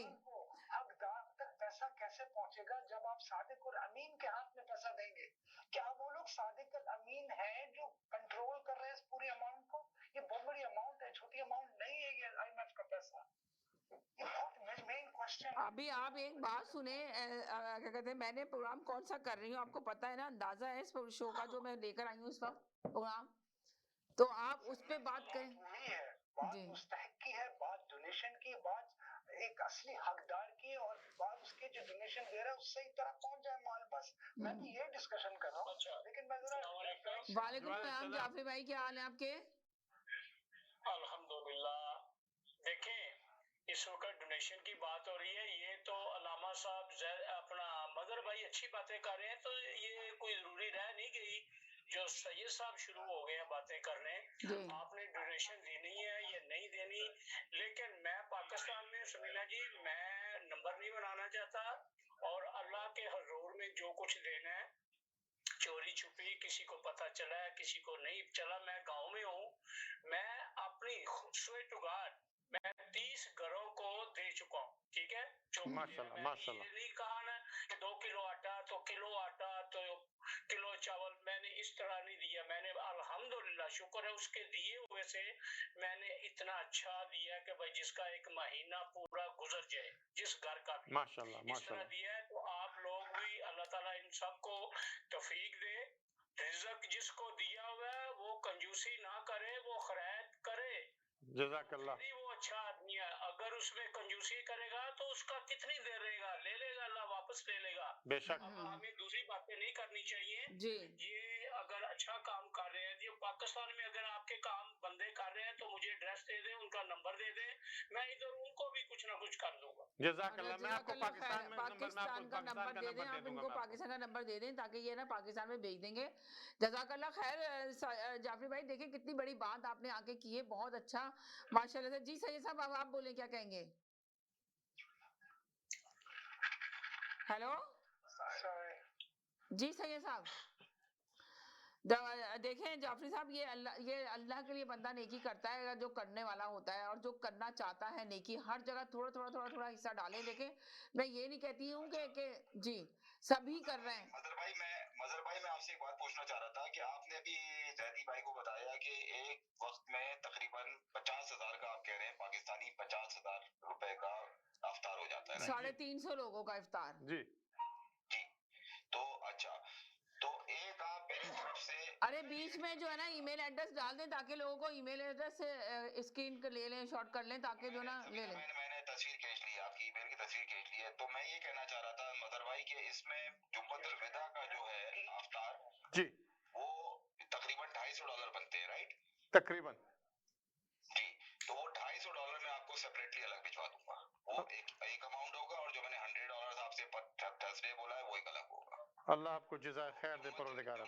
[SPEAKER 2] हकदार तक पैसा कैसे पहुंचेगा जब आप सादिक और अमीन के हाथ में पैसा देंगे? क्या वो लोग सादिक और अमीन हैं जो कंट्रोल कर रहे हैं इस पूरी अमाउंट को? ये बहुत बड़ी अमाउंट है, छोटी अमाउंट नहीं है ये IMF का पैसा। ये बहुत मेन क्वेश्चन।
[SPEAKER 1] अभी आप एक बात सुने, क्या कहते हैं, मैंने प्रोग्राम कौन सा कर रही हूँ आपको पता है ना, अंदाजा है इस शो का जो मैं लेकर आई हूँ इस वक्त प्रोग्राम, तो आप उस पे बात करें।
[SPEAKER 2] वही है, बात मुस्तहक की है, बात डोनेशन की, बात एक असली हकदार की, और बात उसके जो डोनेशन दे रहा है उससे ही तरह पहुंच जाए माल। बस मैं भी ये डिस्कशन कर रहा हूँ। लेकिन मैं
[SPEAKER 1] वालेकुम सलाम जाफरी भाई, क्या हाल है आपके?
[SPEAKER 19] अल्हम्दुलिल्लाह। देखें, इस वक्त डोनेशन की बात हो रही है, ये तो अलामा साहब अपना मदर भाई अच्छी बातें कर रहे हैं, तो ये कोई जरूरी रह नहीं गई जो सैयद साहब शुरू हो गए हैं बातें करने। आपने डोनेशन देनी है या नहीं देनी, लेकिन मैं पाकिस्तान में समीना जी मैं नंबर नहीं बनाना चाहता, और अल्लाह के हजूर में जो कुछ देना है चोरी छुपी किसी को पता चला है किसी को नहीं चला, मैं गांव में हूँ, मैं अपनी स्वेट टू गॉड मैं 30 घरों को दे चुका हूँ, ठीक है।
[SPEAKER 16] माशाल्लाह माशाल्लाह।
[SPEAKER 19] नहीं कहा ना कि 2 किलो आटा तो किलो चावल, मैंने इस तरह नहीं दिया, मैंने अल्हम्दुलिल्लाह शुक्र है उसके दिए हुए से मैंने इतना अच्छा दिया कि भाई जिसका एक महीना पूरा गुजर जाए, जिस घर का भी
[SPEAKER 16] माशाल्लाह
[SPEAKER 19] इस तरह दिया है। तो आप लोग भी अल्लाह ताला इन सबको तौफीक दे, रिज़्क जिसको दिया हुआ है वो कंजूसी ना करे, वो खैरात करे,
[SPEAKER 16] जज़ाकल्लाह।
[SPEAKER 19] वो अच्छा आदमी है। अगर उसमें कंजूसी करेगा तो उसका कितनी देर रहेगा, ले लेगा अल्लाह वापस ले लेगा।
[SPEAKER 16] बेशक
[SPEAKER 19] हमें दूसरी बातें नहीं करनी चाहिए
[SPEAKER 1] जी।
[SPEAKER 19] ये अगर अच्छा काम कर रहे हैं, ये पाकिस्तान में अगर आपके काम बंदे कर रहे हैं तो मुझे एड्रेस दे दें, उनका नंबर दे दें, मैं इधर उनको भी कुछ ना कुछ कर दूंगा।
[SPEAKER 16] जज़ाकल्लाह। मैं आपको पाकिस्तान का नंबर
[SPEAKER 1] दे दें, आप इनको पाकिस्तान का नंबर दे दें ताकि ये ना पाकिस्तान में भेज देंगे। जज़ाकल्लाह खैर जाफरी भाई, देखिए कितनी बड़ी बात आपने आके की है, बहुत अच्छा माशाल्लाह से। जी सैयद साहब, अब आप बोले क्या कहेंगे? हेलो जी सैयद साहब, देखें जाफरी साहब, ये अल्लाह के लिए बंदा नेकी करता है जो करने वाला होता है, और जो करना चाहता है नेकी हर जगह थोड़ा थोड़ा थोड़ा थोड़ा हिस्सा डालें। देखें, मैं ये नहीं कहती हूँ कि जी सभी कर रहे हैं।
[SPEAKER 3] मजर भाई मैं आपसे एक बात पूछना चाह रहा था कि आपने अभी जैदी भाई को बताया कि एक वक्त में तकरीबन 50,000 का, आप कह रहे हैं पाकिस्तानी 50,000 रुपए का अफ्तार हो जाता है,
[SPEAKER 1] 350 लोगों का इफ्तार।
[SPEAKER 16] जी
[SPEAKER 3] जी। तो अच्छा, तो एक आप मेरी तरफ से,
[SPEAKER 1] अरे बीच में जो है ना ईमेल एड्रेस डाल दें ताकि लोगों को ईमेल एड्रेस से स्क्रीन ले लें, शॉर्ट कर लें ताकि जो ना ले लें।
[SPEAKER 3] मैंने तस्वीर खींच ली, आपकी ईमेल की तस्वीर खींच ली है। तो मैं ये कहना चाह रहा था मदर भाई कि इसमें जुम्मतुल विदा का जो है अफ्तार
[SPEAKER 16] जी
[SPEAKER 3] वो तकरीबन $250 बनते हैं, राइट?
[SPEAKER 16] तकरीबन
[SPEAKER 3] जी। तो वो $250 में आपको सेपरेटली अलग भिजवा दूंगा, वो एक अमाउंट होगा, और जो मैंने $100 आपसे थर्सडे बोला है वो एक अलग होगा।
[SPEAKER 16] अल्लाह आपको जज़ाए खैर दे परवरदिगार।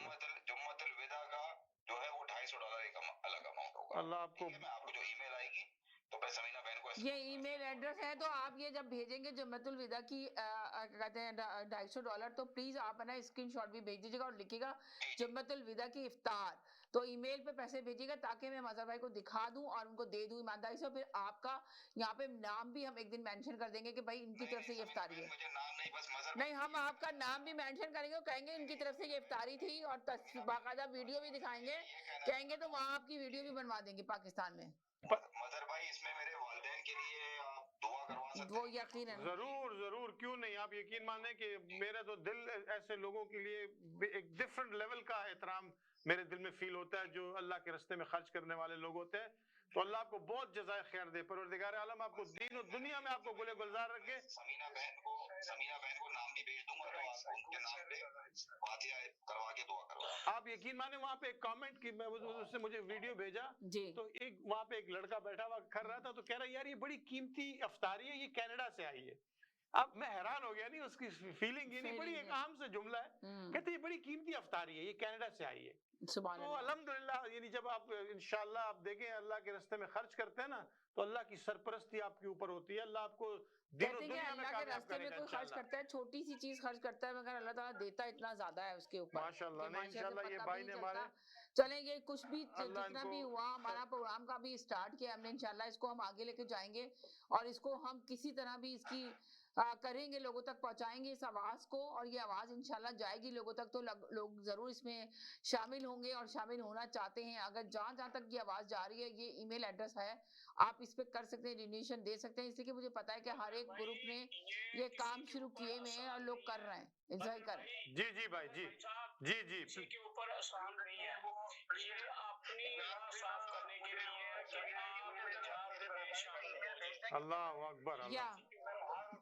[SPEAKER 3] जुम्मतुल विदा का जो है वो $250 एक अलग अमाउंट होगा।
[SPEAKER 16] अल्लाह आपको,
[SPEAKER 3] मैं आपको जो ईमेल आएगी तो मैं समीना बहन को
[SPEAKER 1] ये ईमेल एड्रेस है, तो आप ये जब भेजेंगे जुम्मतुल विदा की कहते हैं $250, तो प्लीज आप है ना स्क्रीनशॉट भी भेज दीजिएगा और लिखिएगा जुम्मतुल विदा की इफ्तार, तो ईमेल पे पैसे भेजिएगा ताकि मैं मज़हर भाई को दिखा दूं और उनको दे दूं ईमानदारी से। फिर आपका यहाँ पे नाम भी हम एक दिन मेंशन कर देंगे कि भाई इनकी तरफ से ये इफ्तारी है।
[SPEAKER 3] मुझे नाम नहीं, बस मजहर
[SPEAKER 1] नहीं, हम आपका नाम भी मेंशन करेंगे, कहेंगे इनकी तरफ से ये इफ्तारी थी, और बाकायदा वीडियो भी दिखाएंगे, कहेंगे तो वहाँ आपकी वीडियो भी बनवा देंगे पाकिस्तान में।
[SPEAKER 3] मदर भाई इसमें मेरे वालिदैन के लिए आप दुआ करवा सकते हैं?
[SPEAKER 1] वो यकीनन,
[SPEAKER 16] जरूर जरूर, क्यों नहीं। आप यकीन माने कि मेरा तो दिल ऐसे लोगों के लिए एक डिफरेंट लेवल का एहतराम मेरे दिल में फील होता है जो अल्लाह के रास्ते में खर्च करने वाले लोग होते हैं। तो अल्लाह आपको बहुत जज़ाए खैर दे, परवरदिगार आलम आपको दीन और दुनिया में आपको गुले गुलजार रखे।
[SPEAKER 3] समीना बहन को नाम भी भेज दूंगा, तो आप उनके नाम पे फातिहा करवा के दुआ करवा।
[SPEAKER 16] आप यकीन माने वहाँ पे एक कमेंट की, मैं उससे मुझे वीडियो भेजा, तो एक वहाँ पे एक लड़का बैठा हुआ कर रहा था, तो कह रहा यार ये बड़ी कीमती अफ्तारी है, ये कनाडा से आई है। अब मैं हैरान हो गया, नहीं उसकी फीलिंग ये नहीं, बड़ी एक आम से जुमला है, कहते ये बड़ी कीमती अफ्तारी है, ये कनाडा से आई है। तो अल्हम्दुलिल्लाह, यानी जब आप इंशाअल्लाह आप देखें अल्लाह के रास्ते में खर्च करते हैं ना, तो अल्लाह की सरपरस्ती आपके ऊपर होती है। अल्लाह आपको
[SPEAKER 1] कहते हैं कि अल्लाह के रास्ते में कोई खर्च करता है, छोटी सी चीज खर्च करता है, मगर अल्लाह ताला देता इतना ज्यादा है उसके ऊपर।
[SPEAKER 16] माशाअल्लाह, नहीं इंशाअल्लाह ये भाई ने हमारे
[SPEAKER 1] चलें, ये कुछ भी जितना भी हुआ, हमारा प्रोग्राम का भी स्टार्ट किया हमने, इंशाअल्लाह इसको हम आगे लेके जाएंगे और इसको हम किसी तरह भी इसकी करेंगे, लोगों तक पहुंचाएंगे इस आवाज को, और ये आवाज इंशाल्लाह जाएगी लोगों तक, तो लोग जरूर इसमें शामिल होंगे और शामिल होना चाहते हैं। अगर जहां जहां तक ये आवाज जा रही है, ये ईमेल एड्रेस है, आप इस पे कर सकते हैं, डोनेशन दे सकते हैं, इसलिए कि मुझे पता है कि हर एक ग्रुप ने ये काम शुरू किए हुए हैं और लोग कर रहे हैं, एंजॉय कर रहे हैं।
[SPEAKER 16] जी जी भाई, जी जी जी,
[SPEAKER 19] किसी के ऊपर आसान नहीं है, ये अपनी राह साफ करने के लिए कि आप जार में शामिल हो।
[SPEAKER 16] अल्लाह अकबर।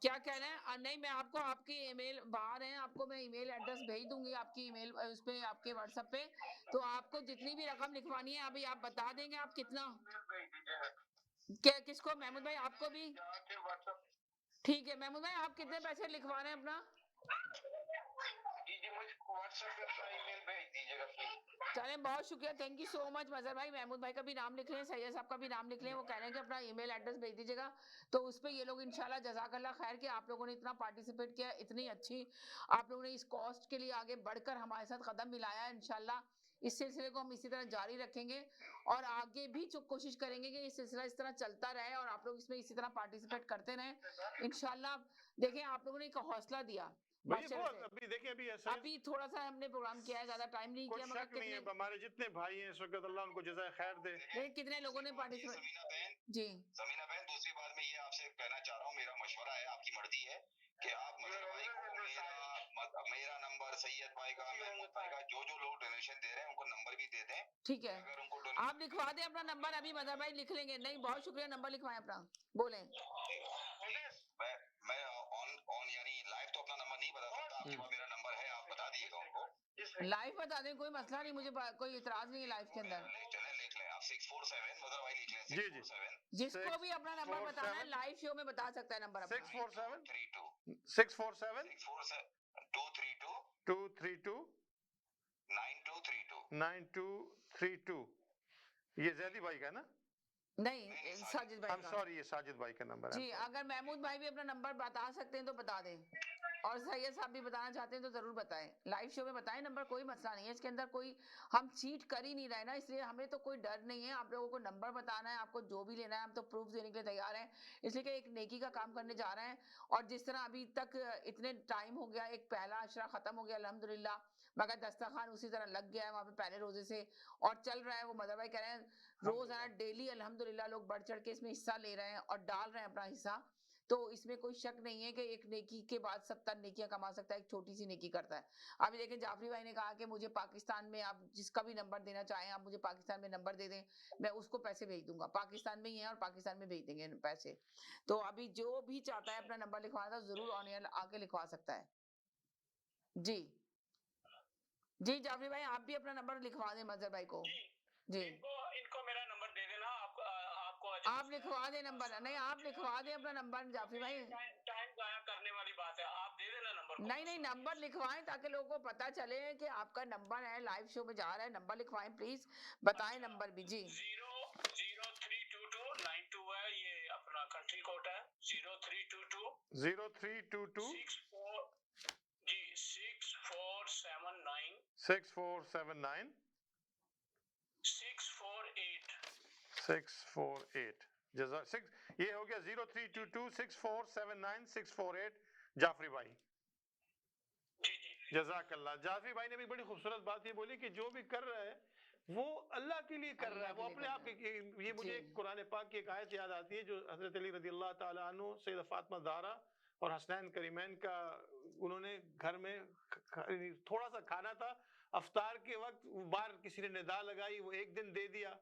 [SPEAKER 1] کیا کہنا ہے؟ نہیں میں آپ کو آپ کی ای میل باہر ہیں، آپ کو میں ای میل ایڈریس بھیج دوں گی آپ کی ای میل اس پہ آپ کے واٹس ایپ پہ، تو آپ کو جتنی بھی رقم لکھوانی ہے ابھی آپ بتا دیں گے آپ کتنا کس کو؟ محمود بھائی آپ کو بھی ٹھیک ہے۔ محمود بھائی آپ کتنے پیسے لکھوا رہے ہیں اپنا؟
[SPEAKER 3] جی مجھے واٹس ایپ پہ اپنا ای میل بھیج دیجیے گا پلیز۔
[SPEAKER 1] چلیں بہت شکریہ، تھینک یو سو مچ مظہر بھائی۔ محمود بھائی کا بھی نام لکھ لیں، سید صاحب کا بھی نام لکھ لیں، وہ کہہ رہے ہیں کہ اپنا ای میل ایڈریس بھیج دیجیے گا، تو اس پہ یہ لوگ انشاءاللہ جزاک اللہ خیر کہ آپ لوگوں نے اتنا پارٹیسپیٹ کیا، اتنی اچھی آپ لوگوں نے اس کاسٹ کے لیے آگے بڑھ کر ہمارے ساتھ قدم ملایا ہے۔ انشاءاللہ اس سلسلے کو ہم اسی طرح جاری رکھیں گے اور آگے بھی کوشش کریں گے کہ یہ سلسلہ اس طرح چلتا رہے اور آپ لوگ اس میں اسی طرح پارٹیسپیٹ کرتے رہیں انشاءاللہ۔ دیکھیں آپ لوگوں نے ایک حوصلہ دیا،
[SPEAKER 16] ابھی دیکھیں
[SPEAKER 1] ابھی تھوڑا سا ہم نے پروگرام کیا ہے، زیادہ ٹائم نہیں
[SPEAKER 16] کوئی
[SPEAKER 1] کیا، مگر
[SPEAKER 16] شک نہیں ہے، ہمارے جتنے بھائی ہیں اس وقت اللہ ان کو جزائے خیر دے۔
[SPEAKER 1] کتنے لوگوں نے پارٹیسپیٹ جی
[SPEAKER 3] زمینہ بہن دوسری بات میں یہ آپ سے کہنا چاہ رہا ہوں، میرا مشورہ ہے، آپ کی مرضی ہے کہ آپ مظہر بھائی کو میرا نمبر، سید بھائی کا، محمود بھائی کا، جو لوگ ڈونیشن دے رہے ہیں ان کو نمبر بھی دے دیں۔
[SPEAKER 1] ٹھیک ہے آپ لکھوا دیں اپنا نمبر، ابھی مظہر بھائی لکھ لیں گے۔ نہیں بہت شکریہ، نمبر لکھوائیں اپنا، بولیں۔
[SPEAKER 3] میں آن یعنی لائیو تو اپنا نمبر نہیں بتا سکتا، آپ کے پاس میرا نمبر ہے، آپ بتا دیجیے گا ان کو۔
[SPEAKER 1] لائیو بتا دیں، کوئی مسئلہ نہیں، مجھے کوئی اعتراض نہیں ہے لائیو کے اندر۔
[SPEAKER 3] چلیں لکھ لیں آپ 647، مظہر بھائی لکھ لیں 647۔
[SPEAKER 1] جس کو بھی اپنا نمبر بتانا ہے لائیو شو میں بتا سکتا ہے نمبر اپنا۔
[SPEAKER 16] 647-232-9232 یہ زیدی بھائی کا نا؟
[SPEAKER 1] نہیں ساجد بھائی کا۔
[SPEAKER 16] سوری یہ ساجد بھائی کا نمبر ہے۔
[SPEAKER 1] جی اگر محمود بھائی بھی اپنا نمبر بتا سکتے ہیں تو بتا دیں، اور سید صاحب بھی بتانا چاہتے ہیں تو ضرور بتائیں، لائیو شو میں بتائیں نمبر، کوئی مسئلہ نہیں ہے اس کے اندر، کوئی ہم چیٹ کر ہی نہیں رہے نا، اس لیے ہمیں تو کوئی ڈر نہیں ہے۔ آپ لوگوں کو نمبر بتانا ہے، آپ کو جو بھی لینا ہے، ہم تو پروف دینے کے لیے تیار ہیں، اس لیے کہ ایک نیکی کا کام کرنے جا رہے ہیں۔ اور جس طرح ابھی تک اتنے ٹائم ہو گیا، ایک پہلا عشرہ ختم ہو گیا الحمدللہ، مگر دسترخوان اسی طرح لگ گیا ہے وہاں پہ پہلے روزے سے اور چل رہا ہے۔ وہ مظہر بھائی کہہ رہے ہیں روز ہے نا ڈیلی الحمدللہ لوگ بڑھ چڑھ کے اس میں حصہ لے رہے ہیں اور ڈال رہے ہیں اپنا حصہ، تو اس میں کوئی شک نہیں ہے کہ ایک نیکی کے بعد 70 نیکیاں کما سکتا ہے، ایک چھوٹی سی نیکی کرتا ہے۔ ابھی دیکھیں جعفری بھائی نے کہا کہ مجھے پاکستان میں آپ جس کا بھی نمبر دینا چاہیں آپ مجھے پاکستان میں نمبر دے دیں، میں اس کو پیسے بھیج دوں گا، پاکستان میں ہی ہے اور پاکستان میں بھیج دیں گے پیسے۔ تو ابھی جو بھی چاہتا ہے اپنا نمبر لکھوانا تھا ضرور آن ایئر آ کے لکھوا سکتا ہے۔ جی جی جعفری بھائی آپ بھی اپنا نمبر لکھوا دیں مظہر بھائی کو۔ جی
[SPEAKER 19] ان کو میرا نمبر دے دینا،
[SPEAKER 1] آپ لکھوا دیں نمبر، نہیں آپ لکھوا دیں اپنا نمبر جعفری بھائی،
[SPEAKER 19] ٹائم ضائع کرنے والی بات ہے، آپ دے دینا نمبر۔
[SPEAKER 1] نہیں نمبر لکھوائیں تاکہ لوگوں کو پتا چلے کہ آپ کا نمبر ہے، لائیو شو میں جا رہا ہے، نمبر لکھوائیں پلیز، بتائیں نمبر بھی۔ جی
[SPEAKER 19] 032292 ہے، یہ اپنا کنٹری کوڈ ہے 0322 جی 6479
[SPEAKER 16] 6479 648 یہ ہو گیا 03226479 جعفری بھائی۔ جزاک اللہ۔ جعفری بھائی نے بھی بڑی خوبصورت بات یہ بولی کہ جو بھی کر رہا ہے وہ اللہ کے لیے کر رہا ہے، وہ اپنے آپ یہ مجھے قرآن پاک کی ایک آیت یاد آتی ہے جو حضرت علی رضی اللہ تعالیٰ عنہ، سیدہ فاطمہ زہرا اور حسنین کریمین کا، انہوں نے گھر میں تھوڑا سا کھانا تھا، افطار کے وقت باہر کسی نے ندا لگائی، وہ ایک دن دے دیا،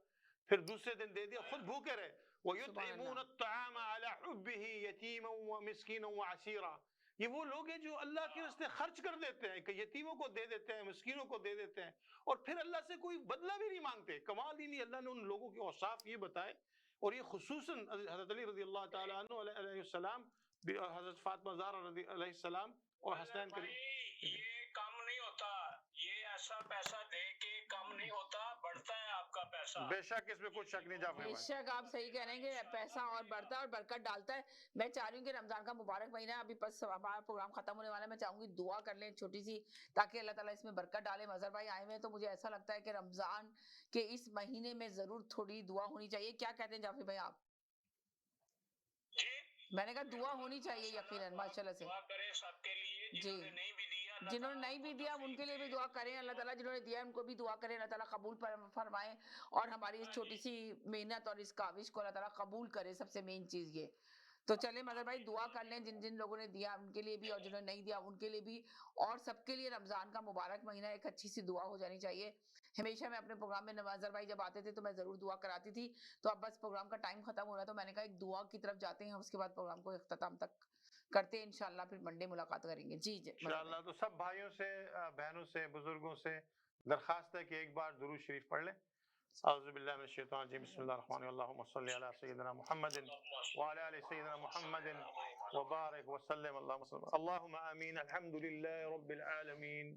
[SPEAKER 16] پھر دوسرے دن دے دیا، خود بھوکے رہے۔ وَيُطْعِمُونَ الطَّعَامَ عَلَى حُبِّهِ يَتِيمًا وَمِسْكِينًا وَعَسِيرًا، یہ وہ لوگ ہیں جو اللہ کے راستے خرچ کر دیتے ہیں، کہ یتیموں کو دے دیتے ہیں، مسکینوں کو دے دیتے ہیں، اور پھر اللہ سے کوئی بدلہ بھی نہیں مانگتے۔ کمال ہی نہیں، اللہ نے ان لوگوں کے اوصاف یہ بتائے، اور یہ خصوصاً حضرت علی رضی اللہ تعالیٰ عنہ علیہ السلام، حضرت فاطمہ زہرا علیہ السلام اور حسنین کریم،
[SPEAKER 19] یہ کم نہیں ہوتا، یہ ایسا پیسہ دے کے کم نہیں ہوتا، بڑھتا ہے آپ کا پیسہ۔
[SPEAKER 16] بے شک اس میں کوئی شک نہیں جعفری
[SPEAKER 1] بے
[SPEAKER 16] بھائی،
[SPEAKER 1] شک آپ صحیح کہہ رہے ہیں کہ پیسہ اور بڑھتا ہے اور برکت ڈالتا ہے۔ میں چاہ رہی ہوں کہ رمضان کا مبارک مہینہ ہے، ابھی بس ہمارا پروگرام ختم ہونے والا ہے، میں چاہوں گی دعا کر لیں چھوٹی سی تاکہ اللہ تعالیٰ اس میں برکت ڈالے۔ مظہر بھائی آئے ہوئے ہیں تو مجھے ایسا لگتا ہے کہ رمضان کے اس مہینے میں ضرور تھوڑی دعا ہونی چاہیے، کیا کہتے ہیں جعفری بھائی آپ؟ میں نے کہا دعا ہونی چاہیے یقیناً، ماشاءاللہ سے۔
[SPEAKER 19] دعا کریں سب کے لیے، جنہوں نے نہیں بھی دیا،
[SPEAKER 1] جنہوں نے نہیں بھی دیا ان کے لیے بھی دعا کریں، اللہ تعالیٰ جنہوں نے دیا ان کو بھی دعا کریں، اللہ تعالیٰ قبول فرمائے اور ہماری اس چھوٹی سی محنت اور اس کاوش کو اللہ تعالیٰ قبول کرے، سب سے مین چیز یہ۔ تو چلیں مظہر بھائی دعا کر لیں جن جن لوگوں نے دیا ان کے لیے بھی اور جنہوں نے نہیں دیا ان کے لیے بھی، اور سب کے لیے رمضان کا مبارک مہینہ ایک اچھی سی دعا ہو جانی چاہیے۔ ہمیشہ میں اپنے پروگرام میں مظہر بھائی جب آتے تھے تو میں ضرور دعا کراتی تھی، تو اب بس پروگرام کا ٹائم ختم ہو رہا ہے تو میں نے کہا ایک دعا کی طرف جاتے ہیں، اس کے بعد پروگرام کو اختتام تک کرتے ہیں انشاءاللہ پھر منڈے ملاقات کریں گے. جی
[SPEAKER 16] انشاءاللہ. تو سب بھائیوں سے بہنوں سے بزرگوں سے درخواست ہے کہ ایک بار درود شریف پڑھ لیں. اعوذ باللہ من الشیطان الرجیم. بسم اللہ الرحمن الرحیم. اللہم صلی علی سیدنا محمد وعلی آل سیدنا محمد وبارک وسلم. اللہم آمین. الحمدللہ رب العالمین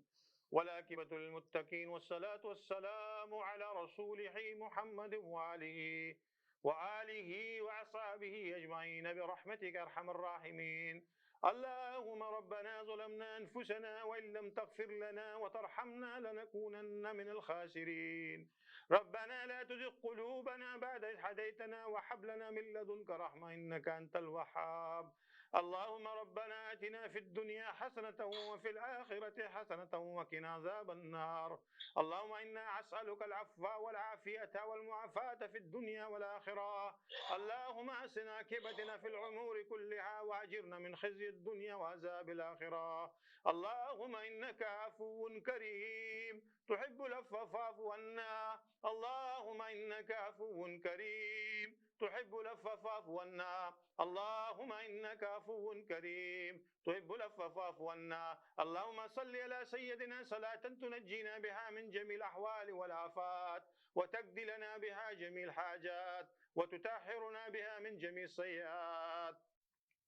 [SPEAKER 16] والعاقبۃ للمتقین والصلاة والسلام علی رسولہ محمد وآلہ وأصحابہ اجمعین برحمتک ارحم الراحمین. اللهم ربنا ظلمنا أنفسنا وإن لم تغفر لنا وترحمنا لنكونن من الخاسرين. ربنا لا تزغ قلوبنا بعد إذ هديتنا وهب لنا من لدنك رحمة إنك أنت الوهاب. اللهم ربنا آتنا في الدنيا حسنة وفي الآخرة حسنة وقنا عذاب النار. اللهم إنا أسألك العفو والعافية والمعافاة في الدنيا والآخرة. اللهم أحسن عاقبتنا في الأمور كلها وأجرنا من خزي الدنيا وعذاب الآخرة. اللهم إنك عفو كريم تحب العفو فاعف عنا. اللهم إنك عفو كريم تحب العفو فاعف عنا. اللهم إنك عفو كريم تحب العفو فاعف عنا. اللهم صل على سيدنا صلاة تنجينا بها من جميع الأحوال والآفات وتقضي لنا بها جميع الحاجات وتطهرنا بها من جميع السيئات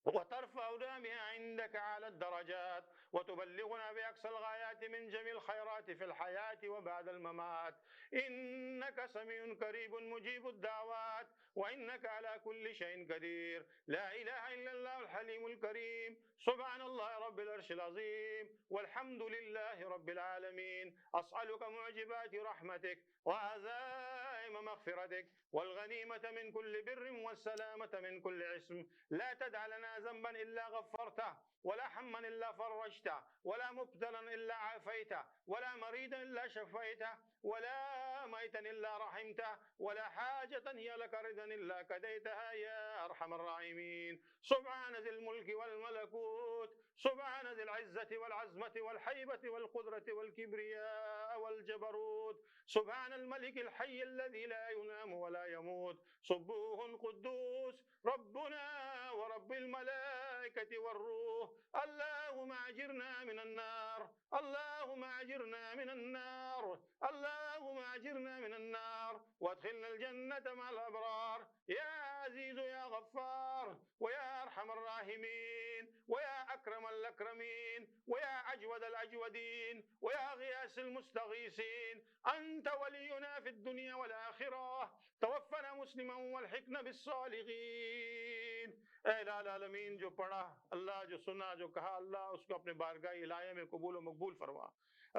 [SPEAKER 16] وترفعنا بها عندك على الدرجات وتبلغنا بأقصى الغايات من جميع الخيرات في الحياة وبعد الممات. إنك سميع قريب مجيب الدعوات وإنك على كل شيء قدير. لا إله إلا الله الحليم الكريم. سبحان الله رب العرش العظيم والحمد لله رب العالمين. أسألك معجبات رحمتك وعزائم مغفرتك والغنيمة من كل بر والسلامة من كل اسم. لا تدع لنا ذنبا إلا غفرته ولا هما إلا فرجته ولا مبتلا إلا عافيته ولا مريضا إلا شفيته ولا ميتا إلا رحمته ولا حاجة هي لك رضا إلا قضيتها يا أرحم الراحمين. سبحان ذي الملك والملكوت. سبحان ذي العزة والعظمة والهيبة والقدرة والكبرياء والجبروت. سبحان الملك الحي الذي لا ينام ولا يموت. سبوح قدوس ربنا ورب الملائكة والروح. اللهم أجرنا من النار. اللهم أجرنا من النار. اللهم أجرنا من النار وادخلنا الجنة مع الأبرار. يا عزيز يا غفار ويا أرحم الراحمين ويا أكرم الأكرمين ويا أجود الأجودين ويا غياث المستغيثين. أنت ولينا في الدنيا والآخرة. توفنا مسلما والحقنا بالصالحين. اے العالمین جو پڑھا اللہ، جو سنا، جو کہا اللہ اس کو اپنے بارگاہ الہیہ میں قبول و مقبول فرما.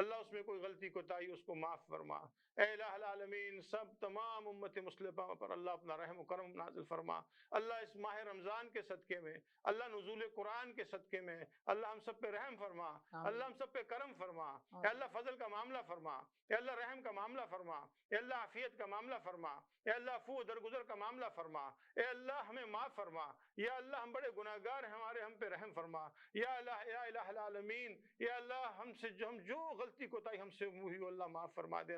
[SPEAKER 16] اللہ اس میں کوئی غلطی کوتاہی اس کو معاف فرما. اے الہ العالمین سب تمام امت مسلمہ پر اللہ اپنا رحم و کرم نازل فرما. اللہ اس ماہ رمضان کے صدقے میں، اللہ نزول قرآن کے صدقے میں اللہ ہم سب پہ رحم فرما. اللہ ہم سب پہ کرم فرما. اے اللہ فضل کا معاملہ فرما. اے اللہ رحم کا معاملہ فرما. اے اللہ عافیت کا معاملہ فرما. اے اللہ عفو درگزر کا معاملہ فرما. اے اللہ ہمیں معاف فرما. یا اللہ ہم بڑے گناہگار ہیں، ہم پہ رحم فرما. یا الہ العالمین یا اللہ ہم جو غلطی کوتاہی ہم سے ہوئی ہو اللہ معاف فرما دے.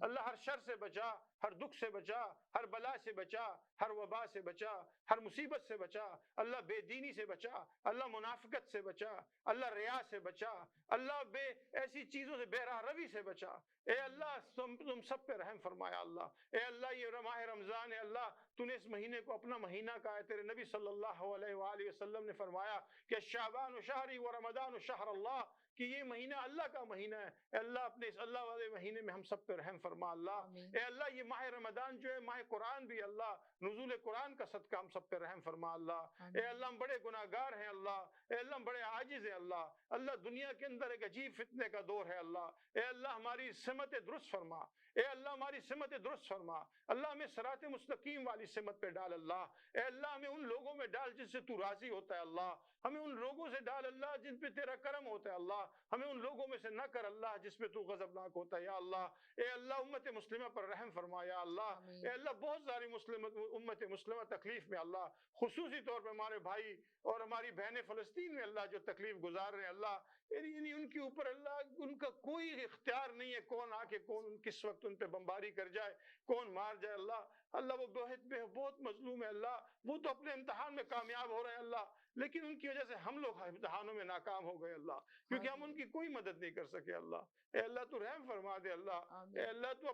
[SPEAKER 16] اللہ ہر شر سے بچا، ہر دکھ سے بچا، ہر بلا سے بچا، ہر وبا سے بچا، ہر مصیبت سے بچا. اللہ بے دینی سے بچا، اللہ منافقت سے بچا، اللہ ریا سے بچا، اللہ ایسی چیزوں سے بے راہ روی سے بچا. اے اللہ تم سب پہ رحم فرمایا. اللہ اے اللہ یہ ماہ رمضان ہے، اللہ تو نے اس مہینے کو اپنا مہینہ کہا ہے. تیرے نبی صلی اللہ علیہ وآلہ وسلم نے فرمایا کہ شعبان شہری و رمضان شہر اللہ، کہ یہ مہینہ اللہ کا مہینہ ہے. اے اللہ اپنے اس اللہ والے مہینے میں ہم سب پہ رحم فرما. اللہ اے اللہ یہ ماہ رمضان جو ہے ماہ قرآن بھی اللہ نزول قرآن کا صدقہ ہم سب پہ رحم فرما. اللہ اے اللہ ہم بڑے گناہگار ہیں. اللہ اے اللہ ہم بڑے عاجز ہیں. اللہ دنیا کے اندر ایک عجیب فتنے کا دور ہے. اللہ اے اللہ ہماری سمت درست فرما. اے اللہ ہماری سمت درست فرما. اللہ ہمیں صراط مستقیم والی سمت پہ ڈال. اللہ اے اللہ ہمیں ان لوگوں میں ڈال جن سے تو راضی ہوتا ہے. اللہ ہمیں ان لوگوں سے ڈال اللہ جن پہ تیرا کرم ہوتا ہے. اللہ ہمیں ان لوگوں میں سے نہ کر اللہ جس پہ تو غضبناک ہوتا ہے. یا اللہ اے اللہ امت مسلمہ پر رحم فرما. یا اللہ اے اللہ بہت ساری امت مسلمہ تکلیف میں، اللہ خصوصی طور پہ ہمارے بھائی اور ہماری بہنیں فلسطین میں اللہ جو تکلیف گزار رہے ہیں. اللہ یعنی ان کے اوپر اللہ ان کا کوئی اختیار نہیں ہے کون آ کے کون کس وقت ان پہ بمباری کر جائے، کون مار جائے۔ اللہ وہ بہت مظلوم ہے اللہ، وہ تو اپنے امتحان میں کامیاب ہو رہے ہیں اللہ، لیکن ان کی وجہ سے ہم لوگ امتحانوں میں ناکام ہو گئے اللہ، کیونکہ ہم ان کی کوئی مدد نہیں کر سکے اللہ۔ اے اللہ تو رحم فرما دے اللہ، اے اللہ تو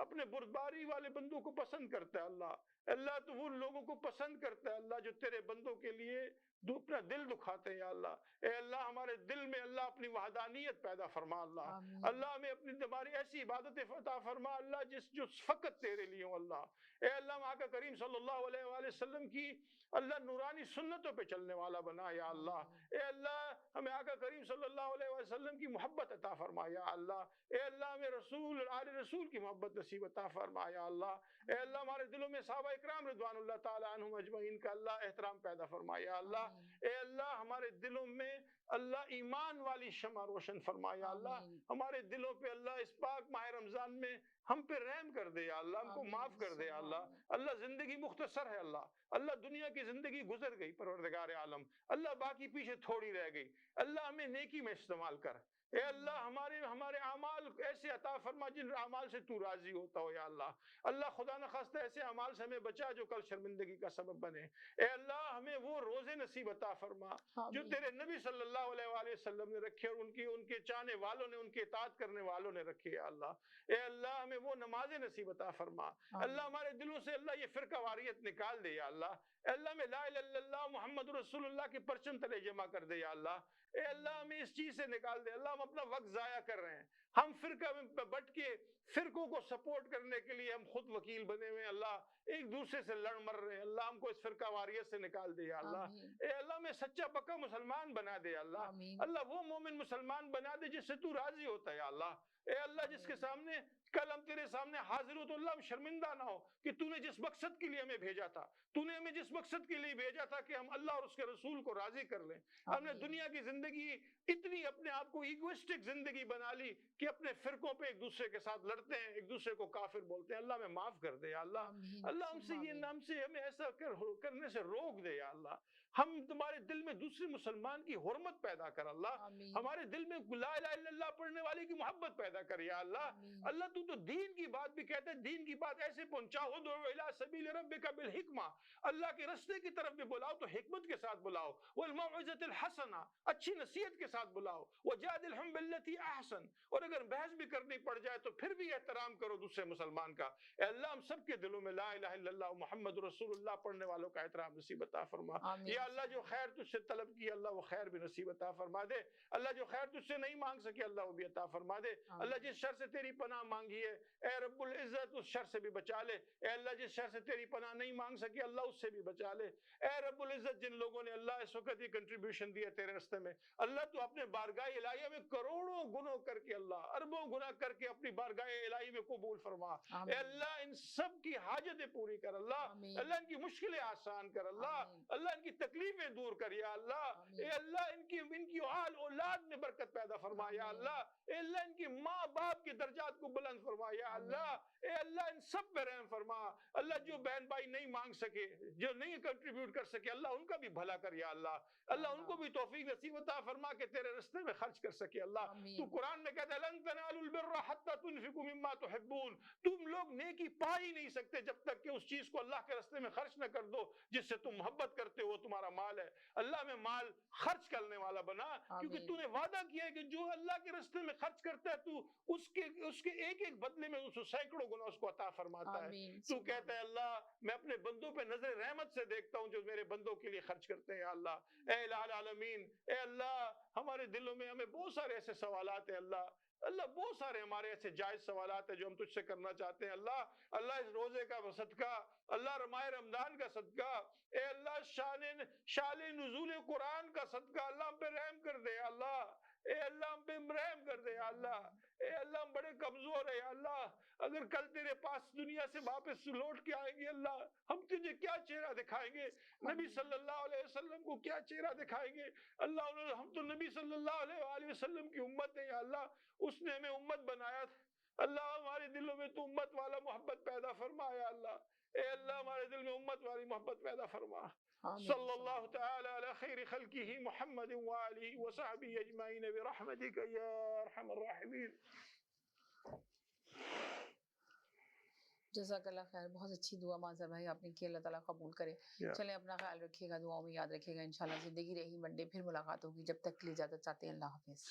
[SPEAKER 16] اپنے بردباری والے بندوں کو پسند کرتا ہے اللہ، اللہ تو وہ لوگوں کو پسند کرتا ہے اللہ جو تیرے بندوں کے لیے اپنا دل دکھاتے ہیں یا اللہ۔ اے اللہ ہمارے دل میں اللہ اپنی وحدانیت پیدا فرما اللہ، اللہ ہمیں اپنی تمہاری ایسی عبادت عطا فرما اللہ جو فقط تیرے لیے ہو اللہ۔ اے اللہ ہم آقا کریم صلی اللہ علیہ وآلہ وسلم کی اللہ نورانی سنتوں پہ چلنے والا بنا یا اللہ۔ اے اللہ ہمیں آقا کریم صلی اللہ علیہ وسلم کی محبت عطا فرما یا اللہ۔ اے اللہ ہمیں رسول آل رسول کی محبت نصیب عطا فرما یا اللہ۔ اے اللہ ہمارے دلوں میں صحابہ اکرام رضوان اللہ تعالی عنہم اجمعین کا اللہ احترام پیدا فرما یا اللہ۔ اے اللہ ہمارے دلوں میں اللہ ایمان والی شمع روشن فرما یا اللہ، ہمارے دلوں پہ اللہ اس پاک ماہ رمضان میں ہم پہ رحم کر دے یا اللہ، ہم کو معاف کر دے یا اللہ۔ اللہ زندگی مختصر ہے اللہ دنیا کی زندگی گزر گئی پروردگار عالم، اللہ باقی پیچھے تھوڑی رہ گئی، اللہ ہمیں نیکی میں استعمال کر۔ اے اللہ ہمارے اعمال ایسے عطا فرما جن اعمال سے تو راضی ہوتا ہو یا اللہ۔ اللہ خدا نخواستہ ایسے اعمال سے ہمیں بچا جو کل شرمندگی کا سبب بنے۔ اے اللہ ہمیں وہ روزے نصیب عطا فرما جو تیرے نبی صلی اللہ علیہ وآلہ وسلم نے رکھے اور ان کے چاہنے والوں نے، ان کے اطاعت کرنے والوں نے رکھے یا اللہ۔ اے اللہ ہمیں وہ نمازیں نصیب عطا فرما اللہ، ہمارے دلوں سے اللہ یہ فرقہ واریت نکال دے یا اللہ۔ اے اللہ میں لا الہ الا اللہ محمد رسول اللہ کے پرچم تلے جمع کر دے یا اللہ۔ اے اللہ ہمیں اس چیز سے نکال دے اللہ، ہم اپنا وقت ضائع کر رہے ہیں، ہم فرقہ میں بٹ کے فرقوں کو سپورٹ کرنے کے لیے ہم خود وکیل بنے ہوئے اللہ، ایک دوسرے سے لڑ مر رہے ہیں اللہ، ہم کو اس فرقہ واریت سے نکال دے یا اللہ۔ اے اللہ میں سچا پکا مسلمان بنا دے یا اللہ، اللہ وہ مومن مسلمان بنا دے جس سے تو راضی ہوتا ہے یا اللہ۔ اے اللہ جس کے سامنے کل ہم تیرے سامنے حاضر ہو تو اللہ ہم شرمندہ نہ ہو کہ تو نے جس مقصد کے لیے ہمیں بھیجا تھا، تو نے ہمیں جس مقصد کے لیے بھیجا تھا کہ ہم اللہ اور اس کے رسول کو راضی کر لیں، ہم نے دنیا کی زندگی اتنی اپنے آپ کو ایگوسٹک زندگی بنا لی کہ اپنے فرقوں پہ ایک دوسرے کے ساتھ لڑتے ہیں، ایک دوسرے کو کافر بولتے ہیں۔ اللہ ہمیں معاف کر دے یا اللہ، اللہ ہم سے یہ نام سے ہمیں ایسا کرنے سے روک دے یا اللہ۔ ہم تمہارے دل میں دوسرے مسلمان کی حرمت پیدا کر اللہ، ہمارے دل میں لا الہ الا اللہ پڑھنے والے کی محبت پیدا کر یا اللہ۔ اللہ تو دین کی بات بھی کہتے ہیں، دین کی بات ایسے پہنچاؤ، ادعو الی سبیل ربک بالحکمہ، اللہ کے راستے کی طرف بھی بلاؤ تو حکمت کے ساتھ بلاؤ، والموعظۃ الحسنہ، اچھی نصیحت کے ساتھ بلاؤ، وجادلہم باللتی احسن، اور اگر بحث بھی کرنی پڑ جائے تو پھر بھی احترام کرو دوسرے مسلمان کا۔ اے اللہ ہم سب کے دلوں میں لا الہ الا اللہ محمد رسول اللہ پڑھنے والوں کا احترام نصیب عطا فرما یا اللہ۔ جو خیر تجھ سے طلب کی اللہ وہ خیر بھی نصیب عطا فرما دے اللہ، جو خیر تجھ سے نہیں مانگ سکے اللہ وہ بھی عطا فرما دے اللہ۔ جس شر سے تیری پناہ مانگی ہے اے رب العزت اس شر سے بھی بچا لے اے اللہ، جس شر سے تیری پناہ نہیں مانگ سکے اللہ اس سے بھی بچا لے اے رب العزت۔ جن لوگوں نے اللہ اس وقت یہ کنٹریبیوشن دیا تیرے راستے میں اللہ، تو اپنے بارگاہ الہیہ میں کروڑوں گناہ کر کے اللہ، اربوں گناہ کر کے اپنی بارگاہ الہی میں قبول فرما اے اللہ۔ ان سب کی حاجتیں پوری کر اللہ، اللہ ان کی مشکلیں آسان کر اللہ، اللہ ان کی تکلیفیں دور کر یا اللہ اے اللہ۔ ان کی اولاد میں برکت پیدا فرما یا اللہ اے اللہ۔ ان کی ماں باپ کے درجات کو بلند فرما یا اللہ اے اللہ۔ ان سب پہ رحم فرما اللہ، جو بہن بھائی نہیں مانگ سکے، جو نہیں کنٹریبیوٹ کر سکے اللہ ان کا بھی بھلا کر یا اللہ، اللہ ان کو بھی توفیق نصیب عطا فرما کہ تیرے راستے میں خرچ کر سکے اللہ۔ تو قرآن میں کہتا ہے لن تنالوا البر حتى تنفقوا مما تحبون، تم لوگ نیکی پا ہی نہیں سکتے جب تک کہ اس چیز کو اللہ کے راستے میں خرچ نہ کر دو جس سے تم محبت کرتے ہو، تمہارا مال ہے اللہ میں مال خرچ کرنے والا بنا، کیونکہ تو نے وعدہ کیا ہے کہ جو اللہ کے راستے میں خرچ کرتا ہے تو اس کے ایک ایک بدلے میں اس کو سینکڑوں گنا اس کو عطا فرماتا ہے۔ تو کہتا ہے اللہ میں اپنے بندوں پہ نظر رحمت سے دیکھتا ہوں جو میرے بندوں کے لیے خرچ کرتے ہیں اللہ اے الہ العالمین اے اللہ۔ ہمارے دلوں میں ہمیں بہت سارے ایسے سوالات ہیں اللہ بہت سارے ہمارے ایسے جائز سوالات ہیں جو ہم تجھ سے کرنا چاہتے ہیں اللہ اس روزے کا صدقہ اللہ، ماہ رمضان کا صدقہ اے اللہ، شان نزول قرآن کا صدقہ اللہ ہم پہ رحم کر دے اللہ اے اللہ، ہم پہ رحم کر دے اللہ اے اللہ۔ ہم بڑے کمزور ہیں اللہ، اگر کل تیرے پاس دنیا سے واپس لوٹ کے آئیں گے اللہ، ہم تجھے کیا چہرہ دکھائیں گے؟ نبی صلی اللہ علیہ وسلم کو کیا چہرہ دکھائیں گے اللہ؟ ہم تو نبی صلی اللہ علیہ وآلہ وسلم کی امت ہیں یا اللہ، اس نے ہمیں امت بنایا تھا اللہ ہمارے دلوں میں تو امت والا محبت پیدا فرما یا اللہ، اے اللہ ہمارے دل میں امت والی محبت پیدا فرما. صلی اللہ تعالی علی خیر خلقہ محمد وآلہ وصحبہ اجمعین برحمتک یا ارحم الراحمین.
[SPEAKER 1] جزاک اللہ خیر. بہت اچھی دعا ماظر بھائی آپ نے کی، اللہ تعالیٰ قبول کرے. چلیں اپنا خیال رکھیے گا، دعاؤں میں یاد رکھیے گا. انشاءاللہ زندگی رہی منڈے پھر ملاقات ہوگی. جب تک کے لیے اجازت چاہتے ہیں، اللہ حافظ.